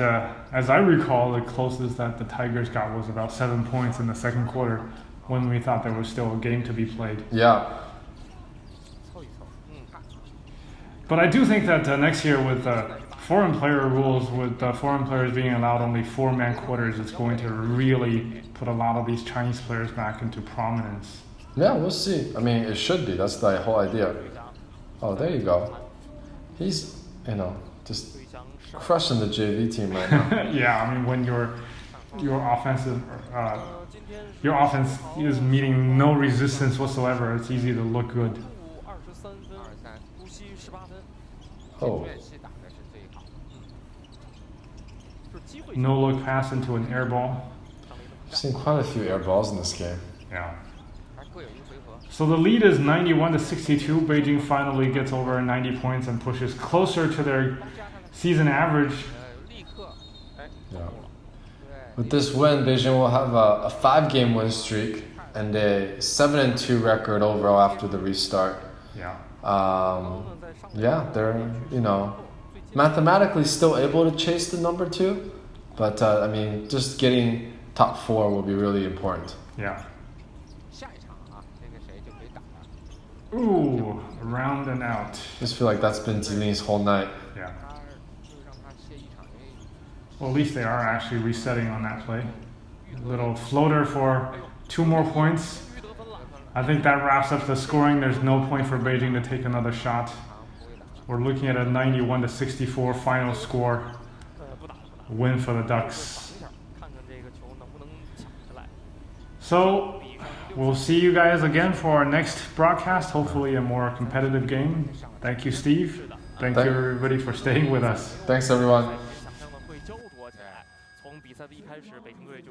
as I recall, the closest that the Tigers got was about 7 points in the second quarter when we thought there was still a game to be played. Yeah. But I do think that next year with foreign player rules, with foreign players being allowed only 4-man quarters, it's going to really put a lot of these Chinese players back into prominence. Yeah, we'll see. I mean, it should be. That's the whole idea. Oh, there you go. He's, just crushing the JV team right now. Yeah, I mean, when your offense is meeting no resistance whatsoever, it's easy to look good. Oh. No look pass into an air ball. I've seen quite a few air balls in this game. Yeah. So the lead is 91-62. Beijing finally gets over 90 points and pushes closer to their season average. Yeah. With this win, Beijing will have a 5-game win streak and a 7-2 record overall after the restart. Yeah. Yeah, they're, mathematically still able to chase the number 2, but I mean, just getting top 4 will be really important. Yeah. Ooh, round and out. Just feel like that's been Jilin's whole night. Yeah. Well, at least they are actually resetting on that play. A little floater for 2 more points. I think that wraps up the scoring. There's no point for Beijing to take another shot. We're looking at a 91-64 final score. Win for the Ducks. So, we'll see you guys again for our next broadcast. Hopefully a more competitive game. Thank you, Steve. Thank you, everybody, for staying with us. Thanks, everyone.